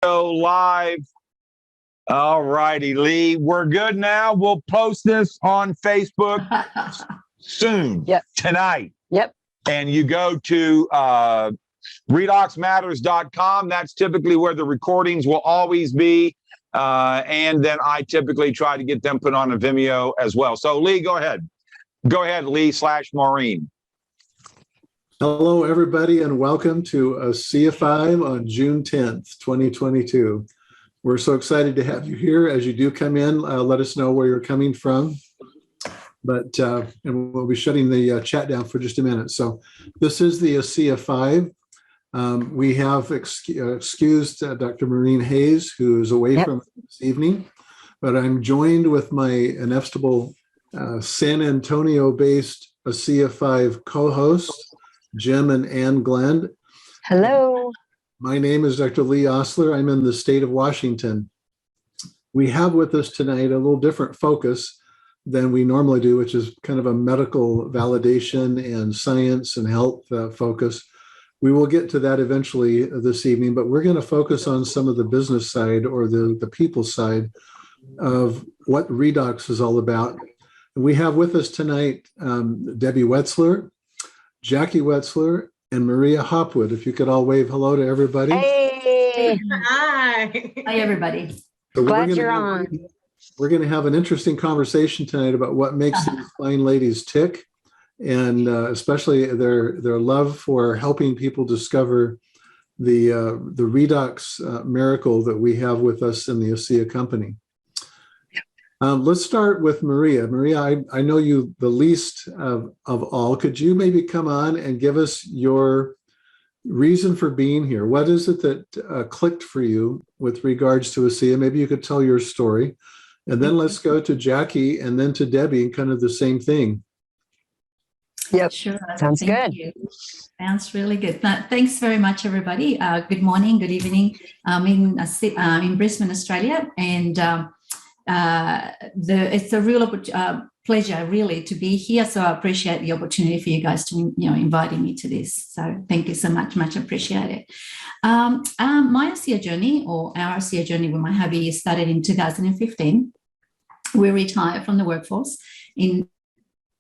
Go live. All righty, Lee. We're good now. We'll post this on Facebook soon. Yep. Tonight. Yep. And you go to redoxmatters.com. That's typically where the recordings will always be. And then I typically try to get them put on a Vimeo as well. So, Lee, go ahead. Go ahead, Lee/Maureen. Hello, everybody, and welcome to Asea 5 on June 10th, 2022. We're so excited to have you here. As you do come in, let us know where you're coming from. But and we'll be shutting the chat down for just a minute. So this is the Asea 5. We have excused Dr. Maureen Hayes, who's away from us this evening. But I'm joined with my inevitable San Antonio-based Asea 5 co-hosts, Jim and Ann Glenn. Hello. My name is Dr. Lee Osler. I'm in the state of Washington. We have with us tonight a little different focus than we normally do, which is kind of a medical validation and science and health focus. We will get to that eventually this evening, but we're going to focus on some of the business side or the people side of what Redox is all about. We have with us tonight Debbie Wetzler, Jackie Wetzler, and Maria Hopwood. If you could all wave hello to everybody. Hey. Hi. Hi, everybody. So Glad you're on. We're going to have an interesting conversation tonight about what makes these fine ladies tick, and especially their love for helping people discover the Redox miracle that we have with us in the Asea company. Let's start with Maria. Maria, I know you the least of all. Could you maybe come on and give us your reason for being here? What is it that clicked for you with regards to Asea? Maybe you could tell your story. And then let's go to Jackie and then to Debbie, and kind of the same thing. Yep. Sure. Sounds Thank good. you. Sounds really good. Thanks very much, everybody. Good morning, good evening. I'm in Brisbane, Australia, and it's a real pleasure, really, to be here. So I appreciate the opportunity for you guys to, inviting me to this. So thank you so much, much appreciated. My Asea journey, or our Asea journey with my hubby, started in 2015. We retired from the workforce in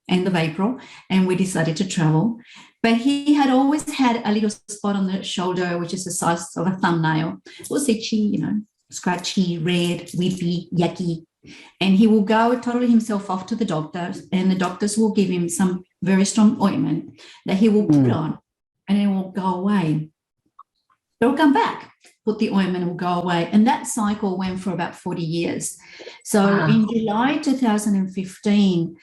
end of April, and we decided to travel. But he had always had a little spot on the shoulder, which is the size of a thumbnail. It was itchy, scratchy, red, weepy, yucky. And he will go totally himself off to the doctors, and the doctors will give him some very strong ointment that he will put on, and it will go away. It will come back, put the ointment, it will go away. And that cycle went for about 40 years. So in July 2015,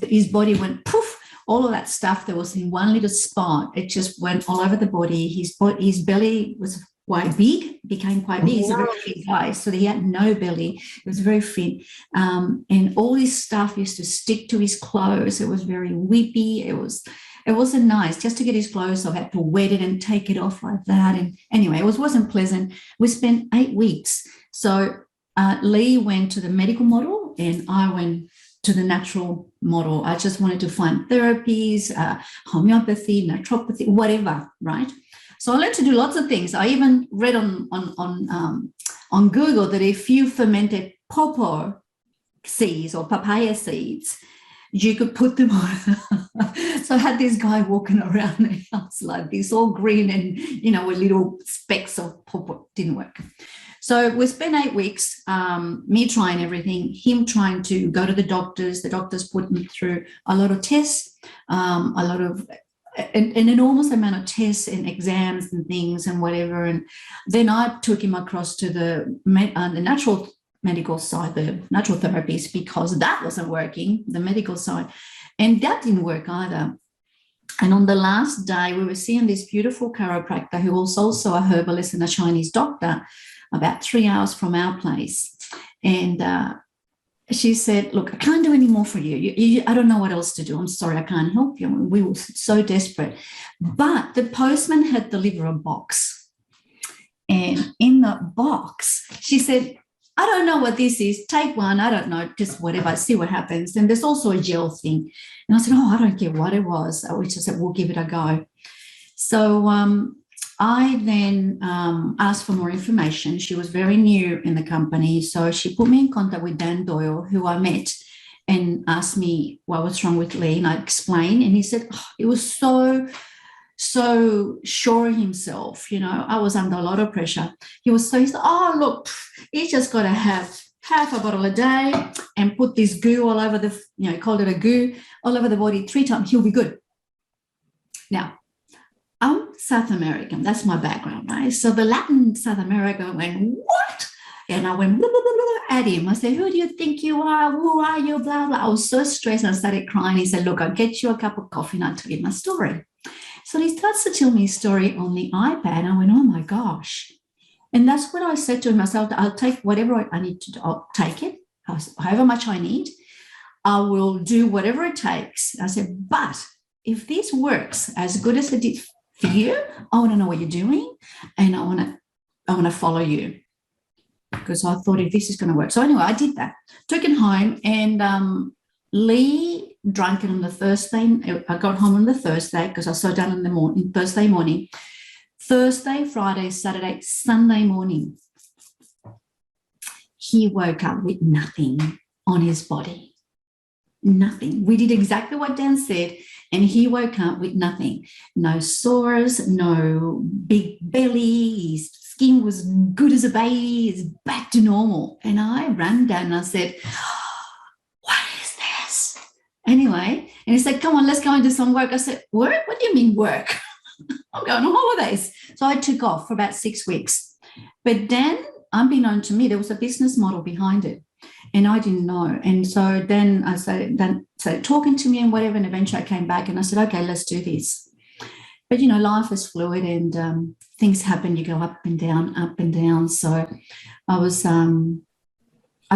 his body went poof. All of that stuff that was in one little spot, it just went all over the body. His belly was quite big, became quite big. He's a very fit guy, so he had no belly. It was very fit. And all his stuff used to stick to his clothes. It was very weepy. It wasn't nice. Just to get his clothes off, I had to wet it and take it off like that. And anyway, it wasn't pleasant. We spent 8 weeks. So Lee went to the medical model and I went to the natural model. I just wanted to find therapies, homeopathy, naturopathy, whatever, right? So I learned to do lots of things. I even read on Google that if you fermented pawpaw seeds or papaya seeds, you could put them on. So I had this guy walking around the house like this, all green and, with little specks of pawpaw. Didn't work. So we spent 8 weeks, me trying everything, him trying to go to the doctors put me through a lot of tests, an enormous amount of tests and exams and things and whatever. And then I took him across to the natural medical side, the natural therapies, because that wasn't working, the medical side. And that didn't work either. And on the last day, we were seeing this beautiful chiropractor who was also a herbalist and a Chinese doctor about 3 hours from our place. And she said, look, I can't do any more for you. I don't know what else to do. I'm sorry, I can't help you. And we were so desperate. But the postman had delivered a box. And in the box, she said, I don't know what this is. Take one. I don't know. Just whatever. See what happens. And there's also a gel thing. And I said, I don't care what it was. We just said, we'll give it a go. So I then asked for more information. She was very new in the company. So she put me in contact with Dan Doyle, who I met, and asked me what was wrong with Lee. And I explained, and he said, it was so sure of himself. I was under a lot of pressure. He said, oh, look, you just got to have half a bottle a day and put this goo all over he called it a goo, all over the body 3 times. He'll be good. Now, I'm South American. That's my background, right? So the Latin South America went, what? And I went blah, blah, blah, blah, at him. I said, who do you think you are? Who are you? Blah, blah. I was so stressed and I started crying. He said, look, I'll get you a cup of coffee and I'll tell you my story. So he starts to tell me his story on the iPad. I went, oh my gosh. And that's what I said to myself. I'll take whatever I need to do. I'll take it, however much I need. I will do whatever it takes. I said, but if this works as good as it did for you, I want to know what you're doing, and I want to follow you, because I thought if this is going to work. So anyway, I did that. Took it home, and Lee drank it on the Thursday. I got home on the Thursday because I saw down in the morning, Thursday morning. Thursday, Friday, Saturday, Sunday morning, he woke up with nothing on his body. Nothing. We did exactly what Dan said, and he woke up with nothing. No sores, no big belly. His skin was good as a baby. It's back to normal. And I ran down and I said, what is this? Anyway, and he said, come on, let's go and do some work. I said, work? What do you mean work? I'm going on holidays. So I took off for about 6 weeks. But then, unbeknown to me, there was a business model behind it. And I didn't know. And so then I started talking to me and whatever. And eventually I came back and I said, okay, let's do this. But, life is fluid and things happen. You go up and down, up and down. So I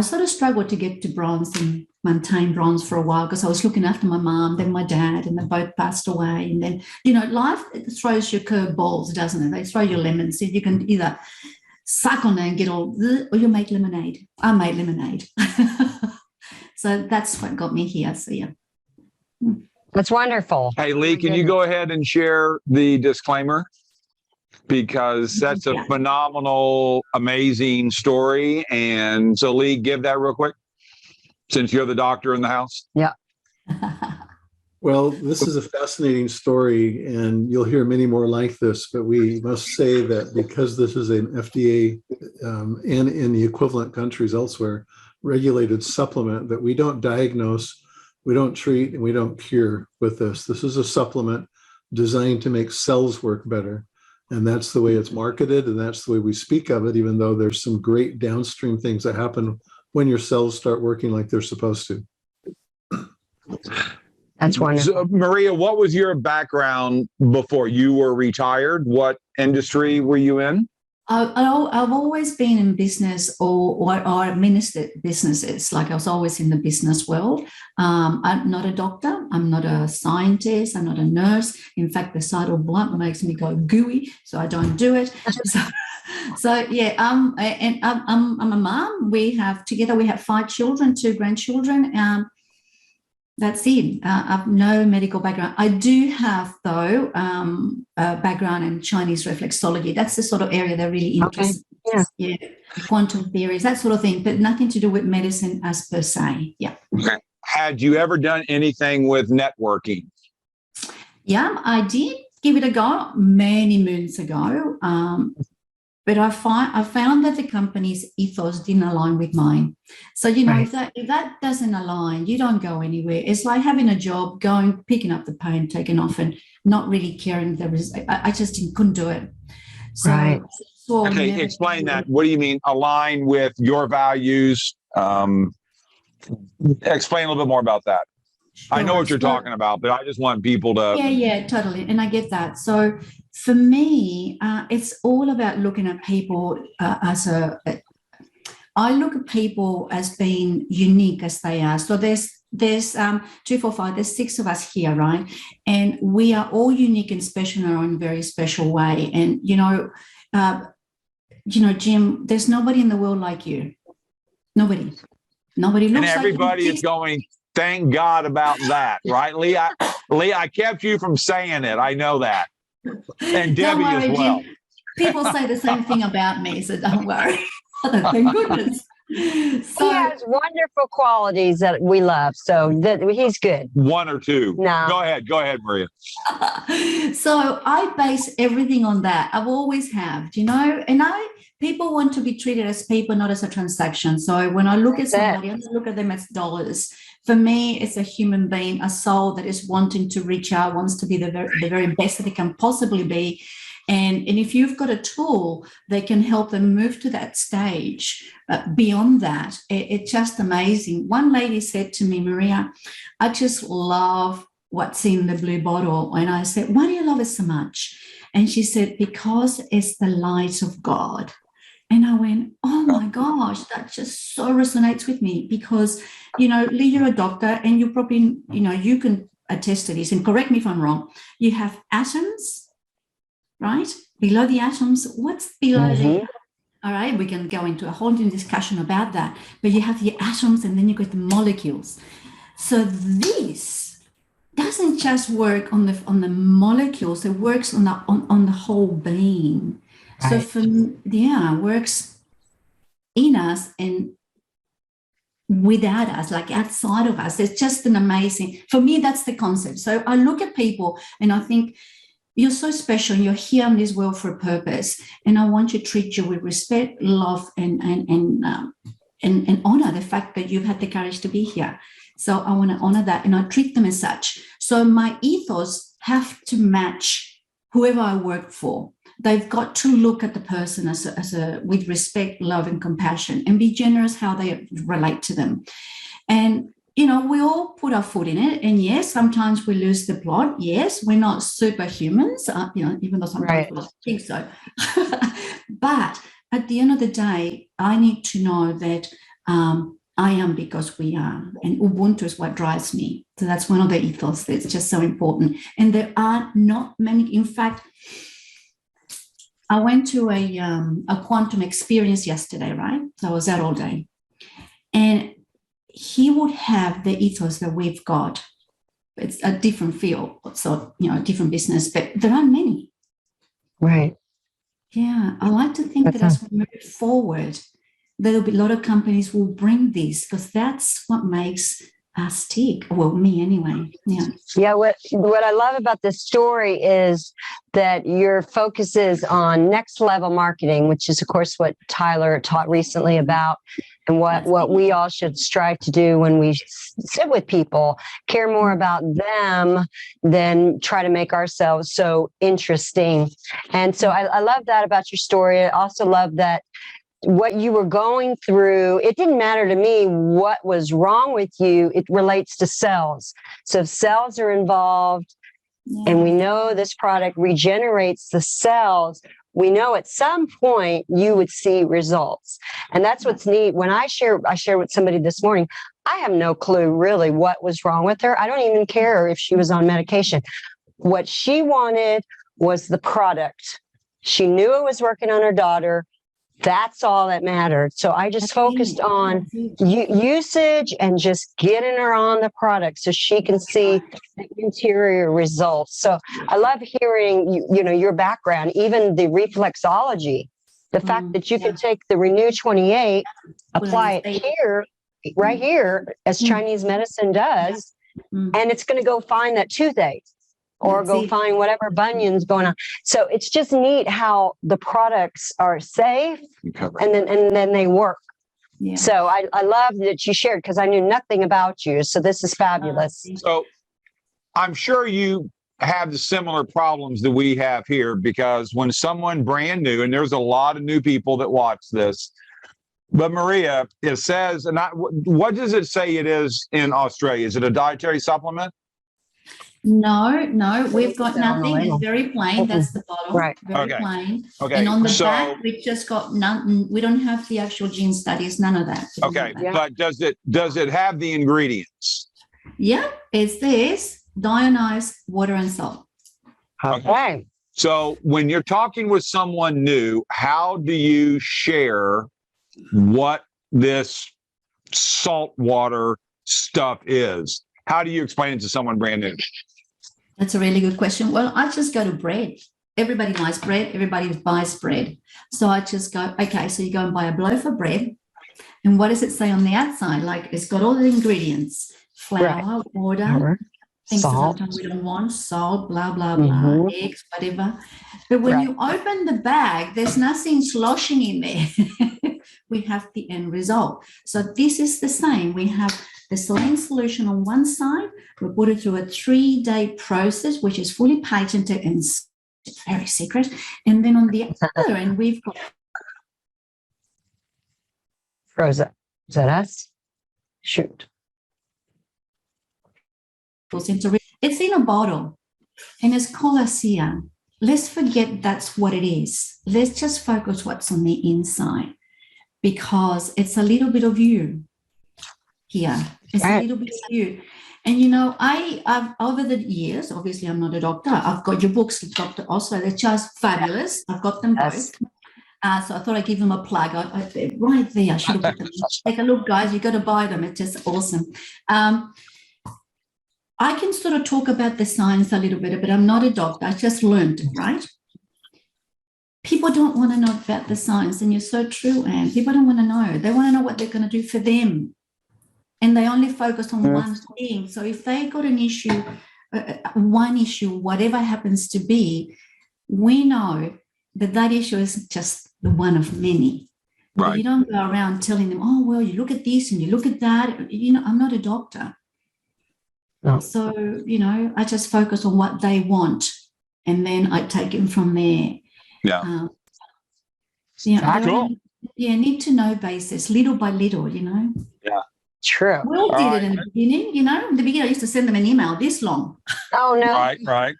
sort of struggled to get to bronze and maintain bronze for a while because I was looking after my mom, then my dad, and they both passed away. And then, life throws you curveballs, doesn't it? They throw you lemons. So you can either suck on it and get all, or you make lemonade. I made lemonade. So that's what got me here. So, yeah. That's wonderful. Hey, Lee, can you go ahead and share the disclaimer? Because that's a phenomenal, amazing story. And so, Lee, give that real quick, since you're the doctor in the house. Yeah. Well, this is a fascinating story, and you'll hear many more like this, but we must say that because this is an FDA and in the equivalent countries elsewhere, regulated supplement, that we don't diagnose, we don't treat, and we don't cure with this. This is a supplement designed to make cells work better. And that's the way it's marketed, and that's the way we speak of it, even though there's some great downstream things that happen when your cells start working like they're supposed to. That's wonderful. So, Maria, what was your background before you were retired? What industry were you in? I've always been in business or administered businesses. Like I was always in the business world. I'm not a doctor. I'm not a scientist. I'm not a nurse. In fact, the sight of blood makes me go gooey, so I don't do it. So yeah, and I'm a mom. We have 5 children, 2 grandchildren. That's it. I have no medical background. I do have, though, a background in Chinese reflexology. That's the sort of area that really interests me. Yeah, quantum theories, that sort of thing, but nothing to do with medicine as per se. Yeah. Okay. Had you ever done anything with networking? Yeah, I did give it a go many moons ago. But I found that the company's ethos didn't align with mine. So, if that doesn't align, you don't go anywhere. It's like having a job, picking up the pain, taking off, and not really caring. I just couldn't do it. So, right. Okay, explain that. What do you mean align with your values? Explain a little bit more about that. Sure. I know what you're talking about, but I just want people to... Yeah, totally. And I get that. So for me, it's all about looking at people I look at people as being unique as they are. So there's 2, 4, 5, there's 6 of us here, right? And we are all unique and special in our own very special way. And, Jim, there's nobody in the world like you. Nobody looks and everybody like you. Is going... Thank God about that, right, Lee? Lee, I kept you from saying it. I know that. And Don't Debbie worry, as well. Jim. People say the same thing about me, so don't worry. Thank goodness. He So has wonderful qualities that we love. So he's good. One or two. No. Go ahead, Maria. so I base everything on that. I've always have, and people want to be treated as people, not as a transaction. So when I look at somebody, I look at them as dollars. For me, it's a human being, a soul that is wanting to reach out, wants to be the very best that they can possibly be. And if you've got a tool that can help them move to that stage, beyond that, it's just amazing. One lady said to me, Maria, I just love what's in the blue bottle. And I said, why do you love it so much? And she said, because it's the light of God. And I went, oh my gosh, that just so resonates with me because, Lee, you're a doctor and you probably, you can attest to this and correct me if I'm wrong. You have atoms, right? Below the atoms, what's below the, all right, we can go into a whole new discussion about that, but you have the atoms and then you got the molecules. So this doesn't just work on the molecules, it works on the whole being. Right. So it works in us and without us, like outside of us. It's just an amazing, for me, that's the concept. So I look at people and I think, you're so special. You're here in this world for a purpose, and I want to treat you with respect, love, and honor the fact that you've had the courage to be here. So I want to honor that, and I treat them as such. So my ethos have to match whoever I work for. They've got to look at the person as a with respect, love, and compassion, and be generous how they relate to them. And we all put our foot in it. And yes, sometimes we lose the plot. Yes, we're not superhumans, even though sometimes we think so. But at the end of the day, I need to know that I am because we are. And Ubuntu is what drives me. So that's one of the ethos that's just so important. And there are not many. In fact, I went to a quantum experience yesterday, right? So I was there all day. And he would have the ethos that we've got. It's a different field, so, a different business, but there aren't many. Right. Yeah, I like to think that as we move forward, there'll be a lot of companies will bring this because that's what makes us tick. Well, me anyway. Yeah. Yeah. What I love about this story is that your focus is on next level marketing, which is, of course, what Tyler taught recently about. And what we all should strive to do when we sit with people, care more about them than try to make ourselves so interesting. And so I love that about your story. I also love that what you were going through, it didn't matter to me what was wrong with you. It relates to cells. So if cells are involved, and we know this product regenerates the cells, we know at some point you would see results. And that's what's neat. When I shared with somebody this morning, I have no clue really what was wrong with her. I don't even care if she was on medication. What she wanted was the product. She knew it was working on her daughter. That's all that mattered. So I just focused on usage and just getting her on the product so she can see the interior results. So I love hearing your background, even the reflexology, the fact that you can take the Renew 28, apply it here, right here, as Chinese medicine does, and it's going to go find that toothache. Or go find whatever bunion's going on. So it's just neat how the products are safe and then they work. Yeah. So I love that you shared because I knew nothing about you. So this is fabulous. So I'm sure you have the similar problems that we have here because when someone brand new, and there's a lot of new people that watch this, but Maria, it says, and what does it say it is in Australia? Is it a dietary supplement? No, we've got nothing. It's very plain. That's the bottle. Right. Very plain. Okay. And on the back, we've just got none. We don't have the actual gene studies. None of that. Okay. But does it have the ingredients? Yeah, it's this deionized water and salt. Okay. So when you're talking with someone new, how do you share what this salt water stuff is? How do you explain it to someone brand new? That's a really good question. Well, I just go to bread. everybody likes bread, everybody buys bread. So I just go, okay, so you go and buy a loaf of bread. And what does it say on the outside? Like, it's got all the ingredients, flour, water, things that sometimes we don't want, salt, blah, blah, blah, eggs, whatever. But when you open the bag, there's nothing sloshing in there. We have the end result. So this is the same. We have the saline solution on one side. We put it through a 3-day process, which is fully patented and very secret. And then on the other end, we've got... Rosa, is that us? Shoot. It's in a bottle and it's called Asea. Let's forget that's what it is. Let's just focus what's on the inside, because it's a little bit of you here. It's a little bit of you. And, you know, I've over the years, obviously I'm not a doctor. I've got your books, Dr. Osler. They're just fabulous. I've got them both. So I thought I'd give them a plug. Right there, I should have put them. Take a look, guys. You've got to buy them. It's just awesome. I can sort of talk about the science a little bit, but I'm not a doctor. I just learned it, right? People don't want to know about the science, and you're so true, Anne. People don't want to know. They want to know what they're going to do for them. And they only focus on one thing. So if they got an issue, one issue, whatever happens to be, we know that issue is just the one of many. Right. But you don't go around telling them, oh, well, you look at this and you look at that. You know, I'm not a doctor. No. So, you know, I just focus on what they want, and then I take them from there. Yeah. Cool. Need to know basis, little by little, you know. Yeah. True. Will did it in the beginning, you know. In the beginning, I used to send them an email this long. Oh, no. Right.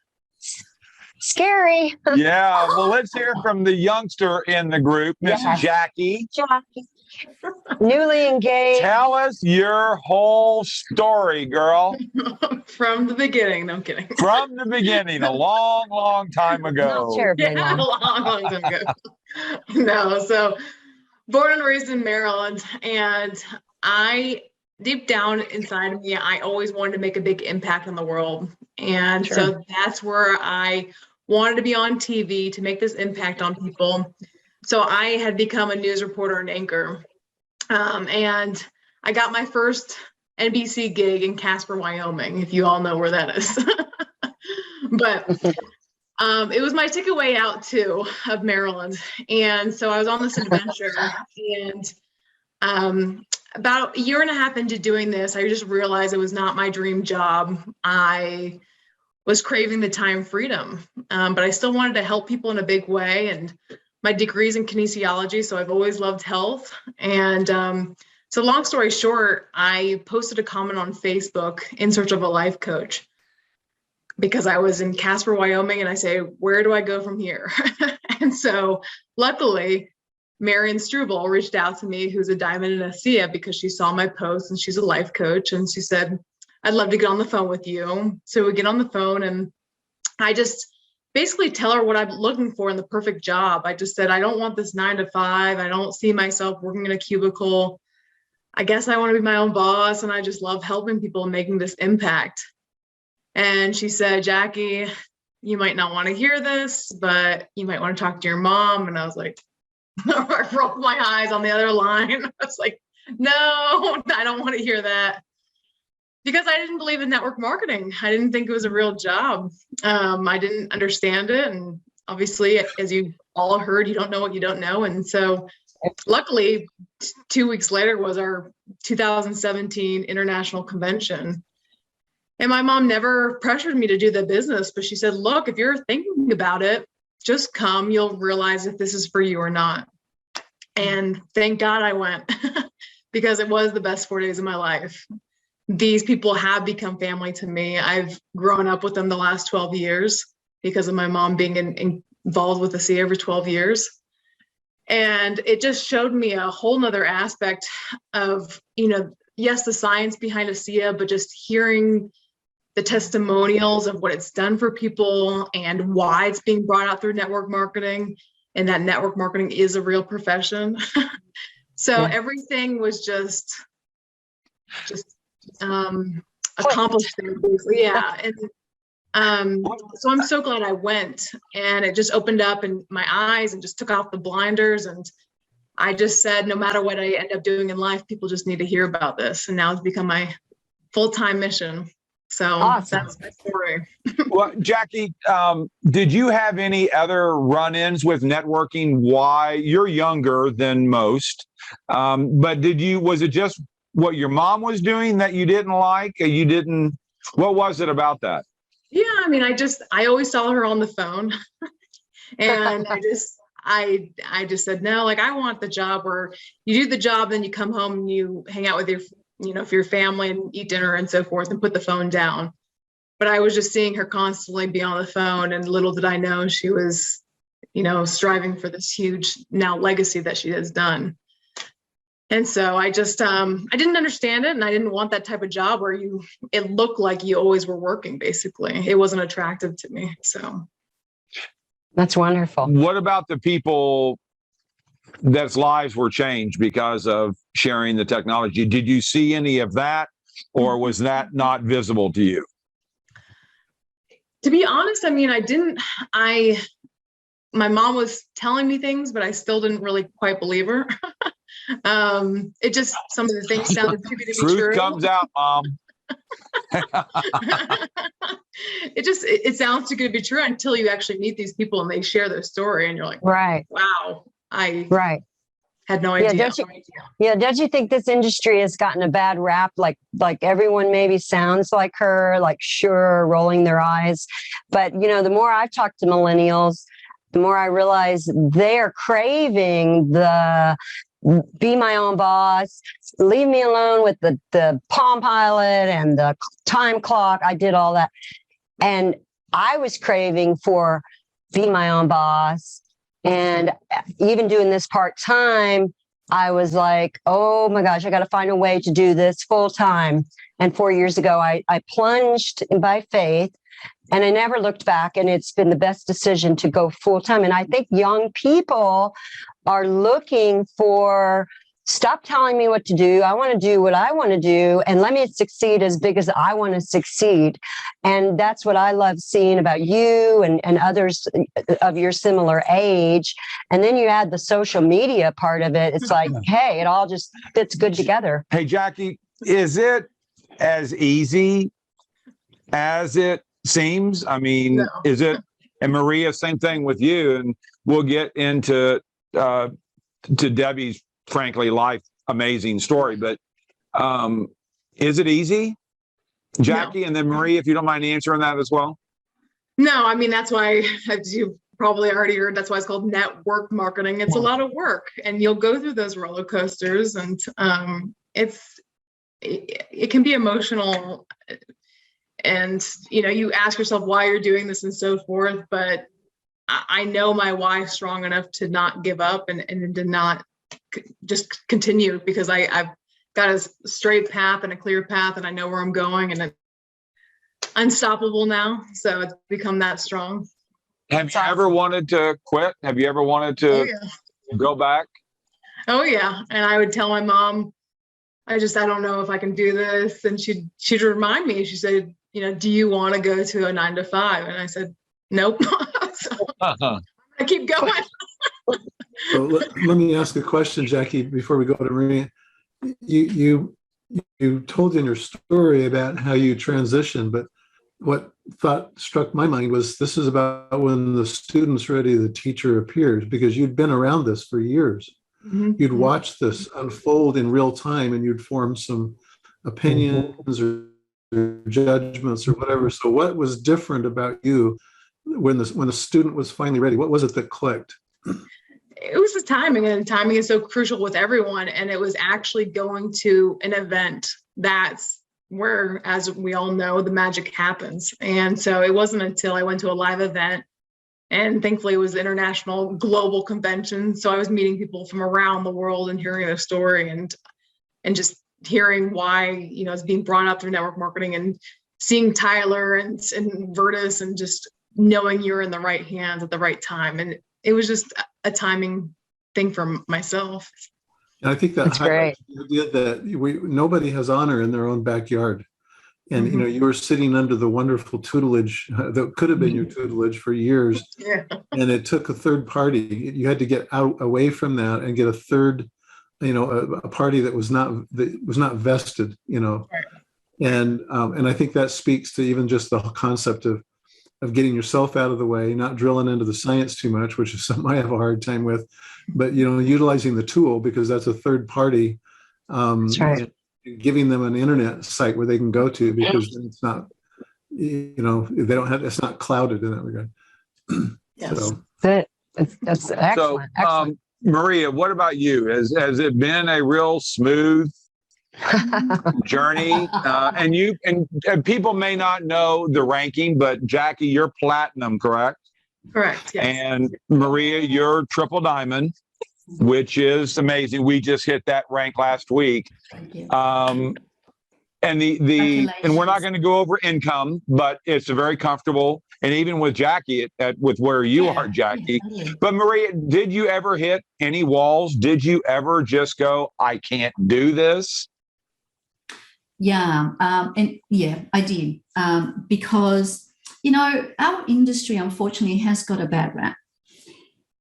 Scary. Yeah. Well, let's hear from the youngster in the group, Miss Jackie. Newly engaged. Tell us your whole story, girl. From the beginning. No, I'm kidding. From the beginning, a long, long time ago. Not terribly long. A long time ago. No, so born and raised in Maryland, and deep down inside of me, I always wanted to make a big impact on the world. And so that's where I wanted to be on TV to make this impact on people. So I had become a news reporter and anchor. And I got my first NBC gig in Casper, Wyoming, if you all know where that is. But it was my ticket way out too of Maryland. And so I was on this adventure, and about a year and a half into doing this, I just realized it was not my dream job. I was craving the time freedom, but I still wanted to help people in a big way. And my degree's in kinesiology, so I've always loved health. And so long story short, I posted a comment on Facebook in search of a life coach, because I was in Casper, Wyoming, and I say, where do I go from here? And so luckily, Marion Struble reached out to me, who's a diamond in Asea, because she saw my post, and she's a life coach. And she said, I'd love to get on the phone with you. So we get on the phone, and I just basically tell her what I'm looking for in the perfect job. I just said, I don't want this 9 to 5. I don't see myself working in a cubicle. I guess I want to be my own boss, and I just love helping people and making this impact. And she said, Jackie, you might not want to hear this, but you might want to talk to your mom. And I was like, I rolled my eyes on the other line. I was like, no, I don't want to hear that. Because I didn't believe in network marketing. I didn't think it was a real job. I didn't understand it. And obviously, as you all heard, you don't know what you don't know. And so luckily, 2 weeks later was our 2017 international convention. And my mom never pressured me to do the business, but she said, look, if you're thinking about it, just come, you'll realize if this is for you or not. And thank God I went, because it was the best 4 days of my life. These people have become family to me. I've grown up with them the last 12 years because of my mom being involved with Asea for 12 years. And it just showed me a whole nother aspect of, yes, the science behind Asea, but just hearing the testimonials of what it's done for people and why it's being brought out through network marketing, and that network marketing is a real profession. So everything was just accomplished there, basically. Yeah. And So I'm so glad I went, and it just opened up and my eyes and just took off the blinders. And I just said, no matter what I end up doing in life, people just need to hear about this. And now it's become my full-time mission. So Awesome. That's my story. Well, Jackie, did you have any other run-ins with networking? Why you're younger than most, but was it just what your mom was doing that you didn't like? What was it about that? Yeah, I mean, I always saw her on the phone, and I just said, no, like, I want the job where you do the job, then you come home and you hang out with for your family and eat dinner and so forth and put the phone down. But I was just seeing her constantly be on the phone, and little did I know she was, striving for this huge now legacy that she has done. And so I just, I didn't understand it, and I didn't want that type of job where it looked like you always were working, basically. It wasn't attractive to me, so. That's wonderful. What about the people that's lives were changed because of sharing the technology? Did you see any of that, or was that not visible to you? To be honest, I mean, my mom was telling me things, but I still didn't really quite believe her. It just, some of the things sounded too good to be true. Truth comes out, Mom. It sounds too good to be true until you actually meet these people and they share their story, and you're like, Right. wow, I Right. had no idea. Don't you think this industry has gotten a bad rap? Like everyone maybe sounds like her, like sure, rolling their eyes. But, the more I've talked to millennials, the more I realize they're craving the be my own boss, leave me alone with the Palm Pilot and the time clock. I did all that. And I was craving for be my own boss. And even doing this part-time, I was like, oh my gosh, I got to find a way to do this full-time. And 4 years ago, I plunged by faith, and I never looked back. And it's been the best decision to go full-time. And I think young people are looking for, stop telling me what to do. I want to do what I want to do, and let me succeed as big as I want to succeed. And that's what I love seeing about you and others of your similar age. And then you add the social media part of it. It's like, hey, it all just fits good together. Hey, Jackie, is it as easy as it seems? I mean, No. Is it? And Maria, same thing with you. And we'll get into to Debbie's, frankly, life amazing story. But is it easy, Jackie? No. And then Maria, if you don't mind answering that as well. No, I mean, that's why, as you probably already heard, that's why it's called network marketing. It's a lot of work, and you'll go through those roller coasters, and it can be emotional. And, you ask yourself why you're doing this and so forth. But I know my why strong enough to not give up and to not just continue, because I've got a straight path and a clear path, and I know where I'm going, and it's unstoppable now. So it's become that strong. Have you ever wanted to quit? Have you ever wanted to go back? Oh yeah. And I would tell my mom, I don't know if I can do this. And she'd remind me, she said, do you want to go to a 9 to 5? And I said, nope. So I keep going. So let me ask a question, Jackie, before we go to Maria. You told in your story about how you transitioned, but what thought struck my mind was this is about when the student's ready, the teacher appears, because you'd been around this for years. Mm-hmm. You'd watched this unfold in real time, and you'd form some opinions or judgments or whatever. So what was different about you when the student was finally ready? What was it that clicked? It was the timing, and timing is so crucial with everyone. And it was actually going to an event. That's where, as we all know, the magic happens. And so it wasn't until I went to a live event, and thankfully it was an international global convention. So I was meeting people from around the world and hearing their story, and just hearing why, it's being brought up through network marketing, and seeing Tyler and Vertus, and just knowing you're in the right hands at the right time. And it was just a timing thing for myself. And I think that's great. The idea that nobody has honor in their own backyard. And, you know, you were sitting under the wonderful tutelage that could have been your tutelage for years. Yeah. And it took a third party. You had to get out away from that and get a third, you know, a party that was not vested, you know. Right. And I think that speaks to even just the concept of getting yourself out of the way, not drilling into the science too much, which is something I have a hard time with, but, you know, utilizing the tool, because that's a third party. That's right. Giving them an internet site where they can go to, because it's not, you know, they don't have, it's not clouded in that regard. Yes. So. That's excellent. So, excellent. Maria, what about you? Has it been a real smooth journey? And people may not know the ranking, but Jackie, you're platinum, correct? Correct. Yes. And Maria, you're triple diamond, which is amazing. We just hit that rank last week. Thank you. And and we're not going to go over income, but it's a very comfortable. And even with Jackie, with where you are, Jackie. Yeah. But Maria, did you ever hit any walls? Did you ever just go, I can't do this? Yeah, and yeah, I did, because, you know, our industry unfortunately has got a bad rap.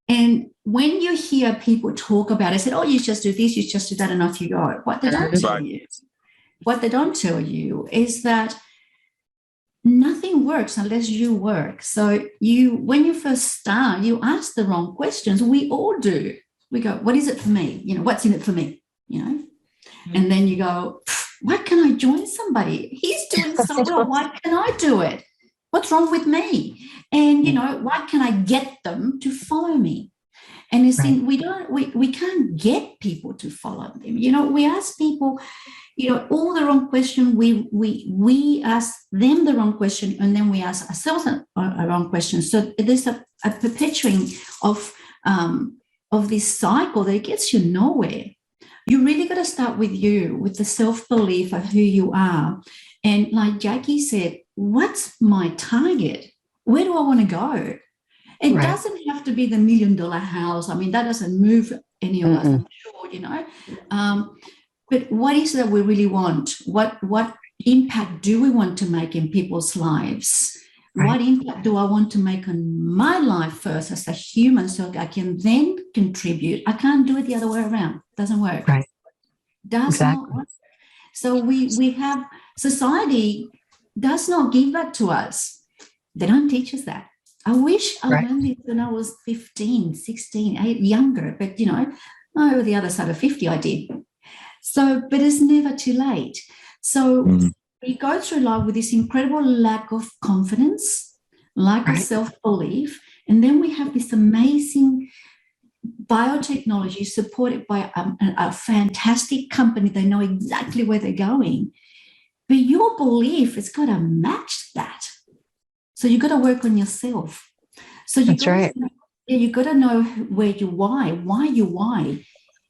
And when you hear people talk about it, said, "Oh, you just do this, you just do that," and off you go. What they don't tell you is that nothing works unless you work. So when you first start, you ask the wrong questions. We all do. We go, "What is it for me? You know, what's in it for me?" You know, and then you go, "Why can I join somebody? He's doing so well. Why can I do it? What's wrong with me? And, you know, why can I get them to follow me?" And it's we can't get people to follow them. You know, we ask people, you know, all the wrong question. We ask them the wrong question, and then we ask ourselves a wrong question. So there's a perpetuating of this cycle that gets you nowhere. You really got to start with you, with the self-belief of who you are. And like Jackie said, what's my target? Where do I want to go? It doesn't have to be the $1 million house. I mean, that doesn't move any of us, I'm sure, you know. But what is it that we really want? What impact do we want to make in people's lives? What impact do I want to make on my life first as a human, so I can then contribute? I can't do it the other way around. Doesn't work. Right. Does not work. So we have, society does not give that to us. They don't teach us that. I wish I learned this when I was 15, 16, younger, but, you know, over the other side of 50, I did. So, but it's never too late. So we go through life with this incredible lack of confidence, lack of self-belief, and then we have this amazing biotechnology supported by a fantastic company. They know exactly where they're going. But your belief has got to match that. So you've got to work on yourself. So you got to know where you why you why,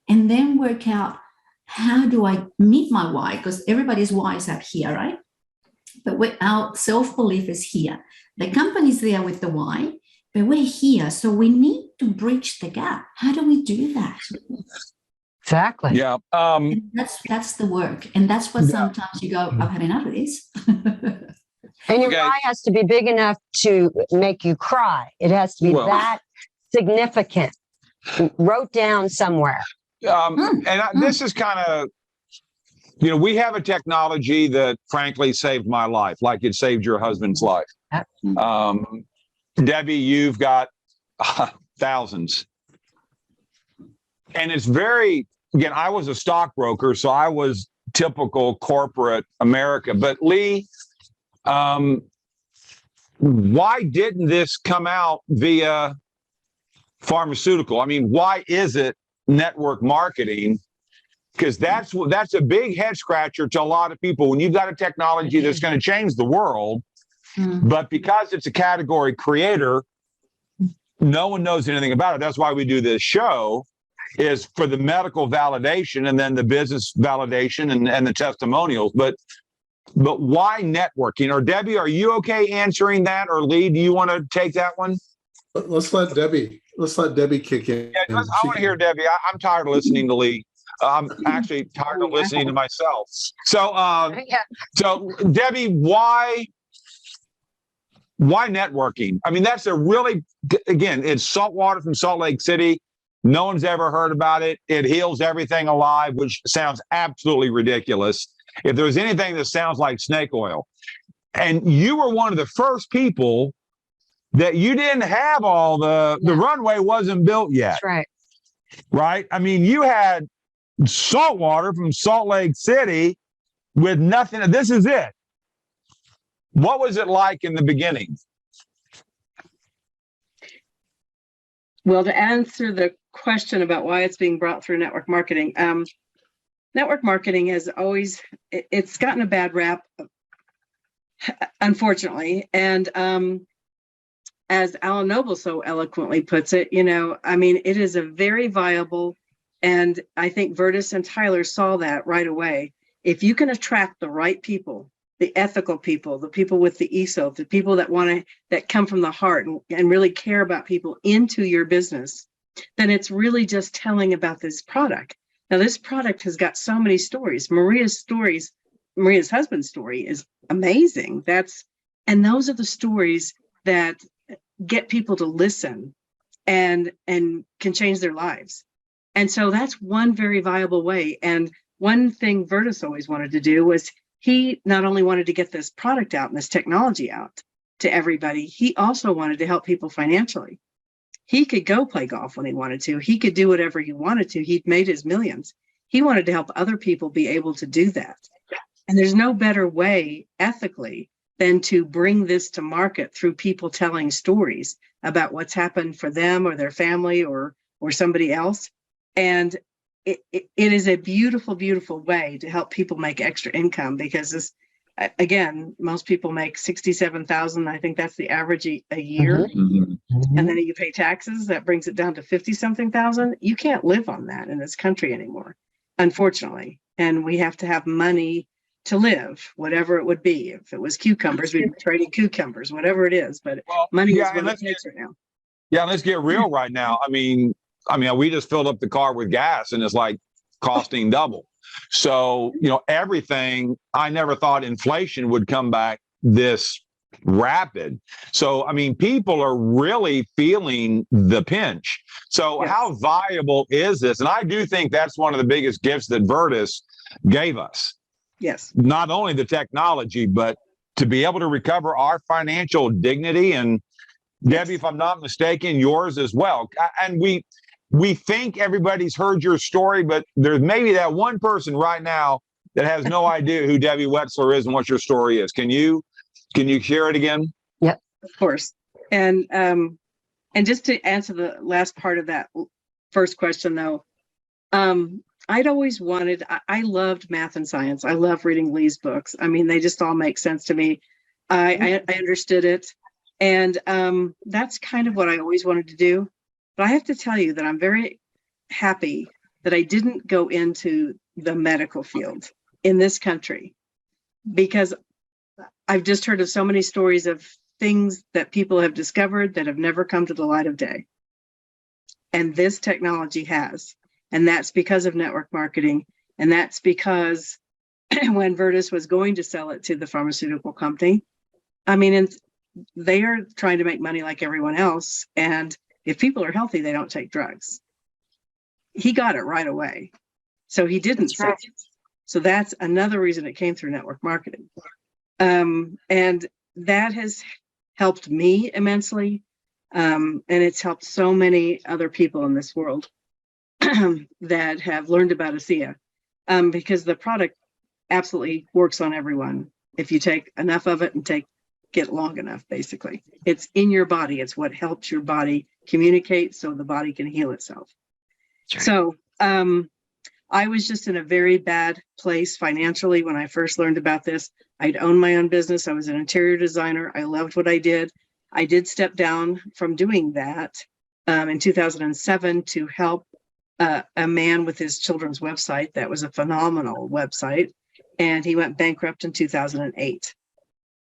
and then work out, how do I meet my why? Because everybody's why is up here, right? But our self-belief is here. The company's there with the why, but we're here. So we need to bridge the gap. How do we do that? Exactly. Yeah. And that's the work. And that's what sometimes you go, I've had enough of this. And your why has to be big enough to make you cry. It has to be that significant. Wrote down somewhere. This is kind of, you know, we have a technology that frankly saved my life, like it saved your husband's life. Debbie, you've got thousands. And it's very, again, I was a stockbroker, so I was typical corporate America. But Lee, why didn't this come out via pharmaceutical? I mean, why is it network marketing? Because that's a big head scratcher to a lot of people. When you've got a technology that's going to change the world, but because it's a category creator, no one knows anything about it. That's why we do this show, is for the medical validation and then the business validation and the testimonials. But why networking? Or Debbie, are you okay answering that? Or Lee, do you want to take that one? Let's let Debbie kick in. Yeah, I want to hear Debbie. I'm tired of listening to Lee. I'm actually tired of listening to myself. So, Yeah. so Debbie, why networking? I mean, that's a really, again, it's salt water from Salt Lake City. No one's ever heard about it. It heals everything alive, which sounds absolutely ridiculous. If there's anything that sounds like snake oil, and you were one of the first people that you didn't have all the runway wasn't built yet. That's right. Right? I mean, you had salt water from Salt Lake City with nothing. This is it. What was it like in the beginning? Well, to answer the question about why it's being brought through network marketing, network marketing has always, it's gotten a bad rap, unfortunately. And as Alan Noble so eloquently puts it, I mean, it is a very viable, and I think Virtus and Tyler saw that right away. If you can attract the right people, the ethical people, the people with the ethos, the people that come from the heart and really care about people into your business, then it's really just telling about this product. Now, this product has got so many stories. Maria's husband's story is amazing. And those are the stories that get people to listen and can change their lives. And so that's one very viable way. And one thing Virtus always wanted to do was he not only wanted to get this product out and this technology out to everybody, he also wanted to help people financially. He could go play golf when he wanted to. He could do whatever he wanted to. He'd made his millions. He wanted to help other people be able to do that. And there's no better way ethically than to bring this to market through people telling stories about what's happened for them or their family or somebody else. And it is a beautiful, beautiful way to help people make extra income, because this, again, most people make $67,000. I think that's the average a year. Mm-hmm. And then you pay taxes. That brings it down to 50-something thousand. You can't live on that in this country anymore, unfortunately. And we have to have money to live, whatever it would be. If it was cucumbers, we'd be trading cucumbers, whatever it is. But money is what it takes right now. Yeah, let's get real right now. I mean, we just filled up the car with gas and it's like costing double. So, everything, I never thought inflation would come back this rapid. So, I mean, people are really feeling the pinch. So Yes. How viable is this? And I do think that's one of the biggest gifts that Virtus gave us. Yes. Not only the technology, but to be able to recover our financial dignity. And Debbie, if I'm not mistaken, yours as well. And we think everybody's heard your story, but there's maybe that one person right now that has no idea who Debbie Wetzler is and what your story is. Can you share it again? Of course. And just to answer the last part of that first question, though, I'd always wanted, I loved math and science. I love reading Lee's books. I mean, they just all make sense to me. I understood it. And that's kind of what I always wanted to do. But I have to tell you that I'm very happy that I didn't go into the medical field in this country, because I've just heard of so many stories of things that people have discovered that have never come to the light of day. And this technology has. And that's because of network marketing. And that's because when Virtus was going to sell it to the pharmaceutical company, I mean, they are trying to make money like everyone else. And if people are healthy, they don't take drugs. He got it right away. So he didn't say it. So that's another reason it came through network marketing. And that has helped me immensely. And it's helped so many other people in this world that have learned about Asea, because the product absolutely works on everyone. If you take enough of it and get long enough, basically. It's in your body. It's what helps your body communicate so the body can heal itself. Right. So I was just in a very bad place financially when I first learned about this. I'd owned my own business. I was an interior designer. I loved what I did. I did step down from doing that in 2007 to help a man with his children's website. That was a phenomenal website. And he went bankrupt in 2008.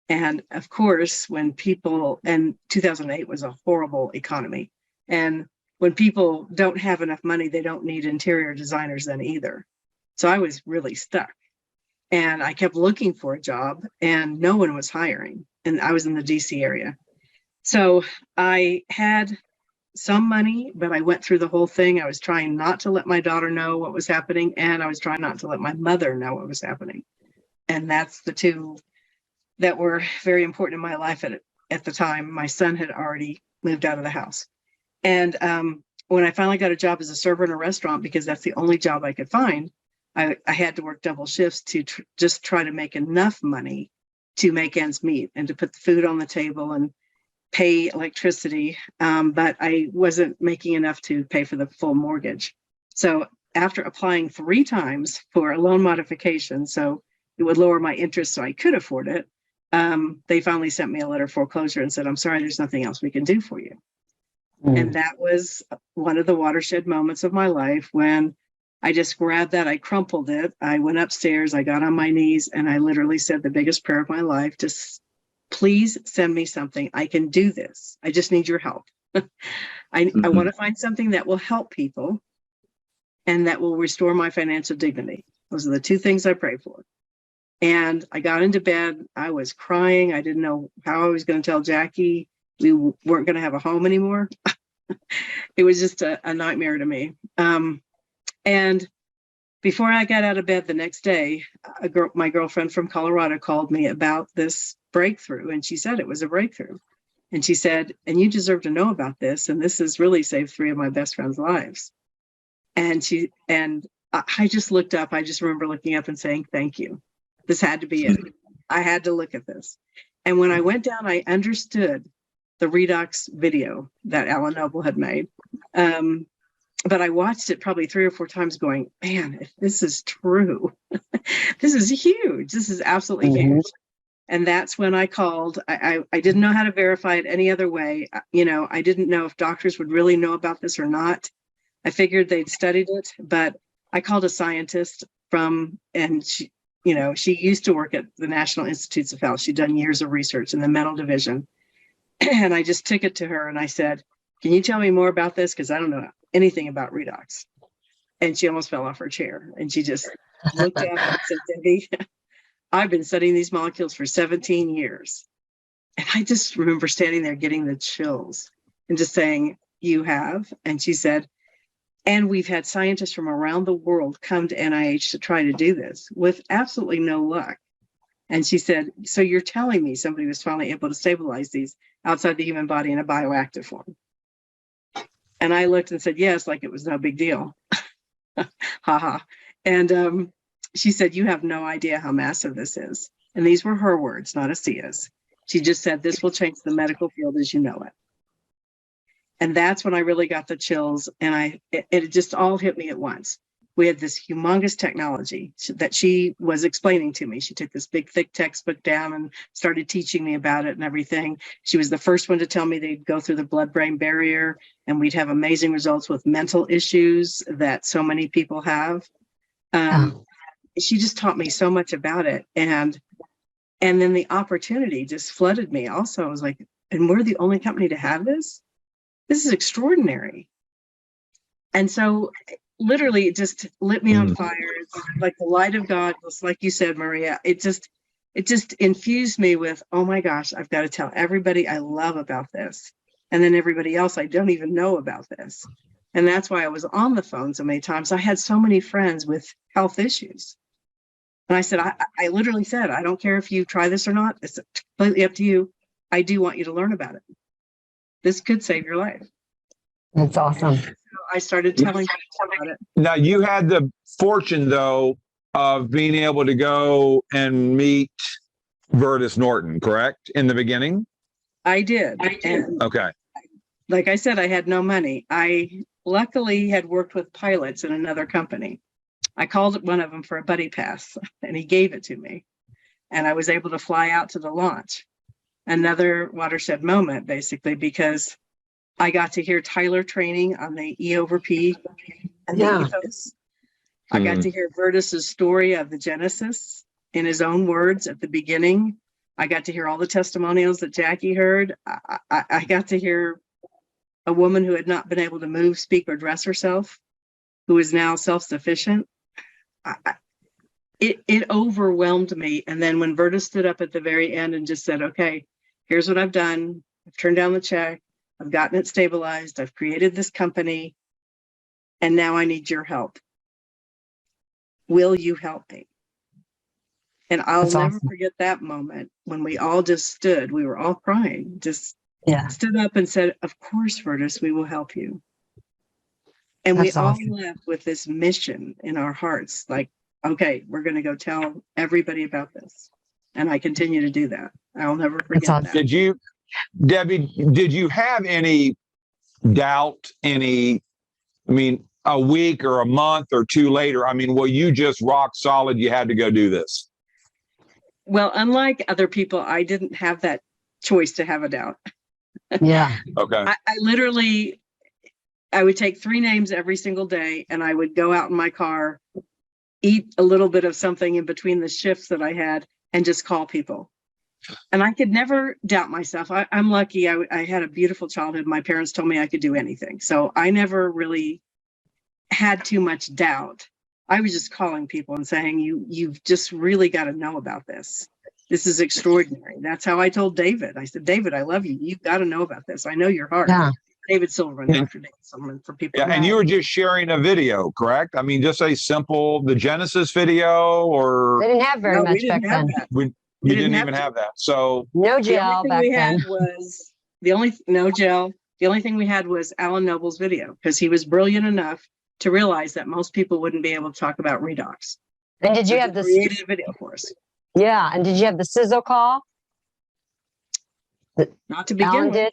And of course, and 2008 was a horrible economy. And when people don't have enough money, they don't need interior designers then either. So I was really stuck. And I kept looking for a job and no one was hiring. And I was in the DC area. So I had some money, but I went through the whole thing. I was trying not to let my daughter know what was happening. And I was trying not to let my mother know what was happening. And that's the two that were very important in my life at the time. My son had already moved out of the house. And when I finally got a job as a server in a restaurant, because that's the only job I could find, I had to work double shifts to just try to make enough money to make ends meet and to put the food on the table and pay electricity. But I wasn't making enough to pay for the full mortgage. So after applying 3 times for a loan modification, so it would lower my interest so I could afford it, they finally sent me a letter of foreclosure and said, I'm sorry, there's nothing else we can do for you. And that was one of the watershed moments of my life when I just grabbed that, I crumpled it, I went upstairs, I got on my knees, and I literally said the biggest prayer of my life, just please send me something. I can do this. I just need your help. I want to find something that will help people and that will restore my financial dignity. Those are the 2 things I pray for. And I got into bed. I was crying. I didn't know how I was going to tell Jackie we weren't going to have a home anymore. It was just a nightmare to me. And before I got out of bed the next day, my girlfriend from Colorado called me about this breakthrough. And she said it was a breakthrough. And she said, and you deserve to know about this. And this has really saved 3 of my best friends' lives. And I just looked up. I just remember looking up and saying, thank you. This had to be it. I had to look at this. And when I went down, I understood the Redox video that Alan Noble had made. But I watched it probably 3 or 4 times going, man, if this is true, this is huge. This is absolutely huge. And that's when I called. I didn't know how to verify it any other way. I didn't know if doctors would really know about this or not. I figured they'd studied it, but I called a scientist and she used to work at the National Institutes of Health. She'd done years of research in the mental division. And I just took it to her and I said, can you tell me more about this? Because I don't know anything about redox. And she almost fell off her chair. And she just looked up and said, Debbie, I've been studying these molecules for 17 years. And I just remember standing there getting the chills and just saying, you have? And she said, and we've had scientists from around the world come to NIH to try to do this with absolutely no luck. And she said, so you're telling me somebody was finally able to stabilize these outside the human body in a bioactive form? And I looked and said, yes, like it was no big deal. Haha. And she said, you have no idea how massive this is. And these were her words, not Asea's. She just said, this will change the medical field as you know it. And that's when I really got the chills. And it just all hit me at once. We had this humongous technology that she was explaining to me. She took this big, thick textbook down and started teaching me about it and everything. She was the first one to tell me they'd go through the blood-brain barrier and we'd have amazing results with mental issues that so many people have. She just taught me so much about it. And then the opportunity just flooded me also. I was like, and we're the only company to have this? This is extraordinary. And so literally it just lit me on fire. It's like the light of God, just like you said, Maria. It just infused me with, oh my gosh, I've got to tell everybody I love about this. And then everybody else I don't even know about this. And that's why I was on the phone so many times. I had so many friends with health issues. And I said, I literally said, I don't care if you try this or not. It's completely up to you. I do want you to learn about it. This could save your life. That's awesome. So I started telling people about it. Now, you had the fortune, though, of being able to go and meet Vertus Norton, correct? In the beginning? I did. And okay. Like I said, I had no money. I luckily had worked with pilots in another company. I called one of them for a buddy pass and he gave it to me. And I was able to fly out to the launch. Another watershed moment, basically, because I got to hear Tyler training on the E over P and the ethos. I got to hear Vertus's story of the Genesis in his own words at the beginning. I got to hear all the testimonials that Jackie heard. I got to hear a woman who had not been able to move, speak, or dress herself, who is now self-sufficient. It overwhelmed me. And then when Verda stood up at the very end and just said, okay, here's what I've done. I've turned down the check. I've gotten it stabilized. I've created this company. And now I need your help. Will you help me? And I'll That's never awesome. forget that moment when we all just stood. We were all crying, just Yeah. stood up and said, of course, Vertus, we will help you. And That's we all awesome. left with this mission in our hearts, like, okay, we're going to go tell everybody about this. And I continue to do that. I'll never forget awesome. that. Did you, Debbie, did you have any doubt, a week or a month or two later? Were you just rock solid? You had to go do this? Well, unlike other people, I didn't have that choice to have a doubt. Yeah. Okay. I would take 3 names every single day, and I would go out in my car, eat a little bit of something in between the shifts that I had, and just call people. And I could never doubt myself. I'm lucky. I had a beautiful childhood. My parents told me I could do anything. So I never really had too much doubt. I was just calling people and saying, you've just really got to know about this. This is extraordinary. That's how I told David. I said, David, I love you. You've got to know about this. I know your heart. Yeah. David Silverman, Dr. David Silverman, for people. Yeah, and you were just sharing a video, correct? Just a simple, the Genesis video, or They didn't have very No, we much didn't back have then. that. you didn't didn't have even to. have that. So No The gel only thing back we then. had was no gel. The only thing we had was Alan Noble's video, because he was brilliant enough to realize that most people wouldn't be able to talk about redox. And did you So have he this? created a video for us. Yeah. And did you have the sizzle call? Not to begin Alan with. did?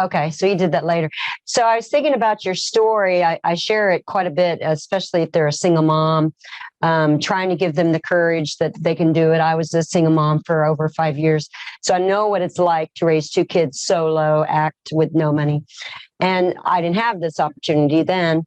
Okay, so you did that later. So I was thinking about your story. I share it quite a bit, especially if they're a single mom, trying to give them the courage that they can do it. I was a single mom for over 5 years, so I know what it's like to raise 2 kids solo, act with no money. And I didn't have this opportunity then.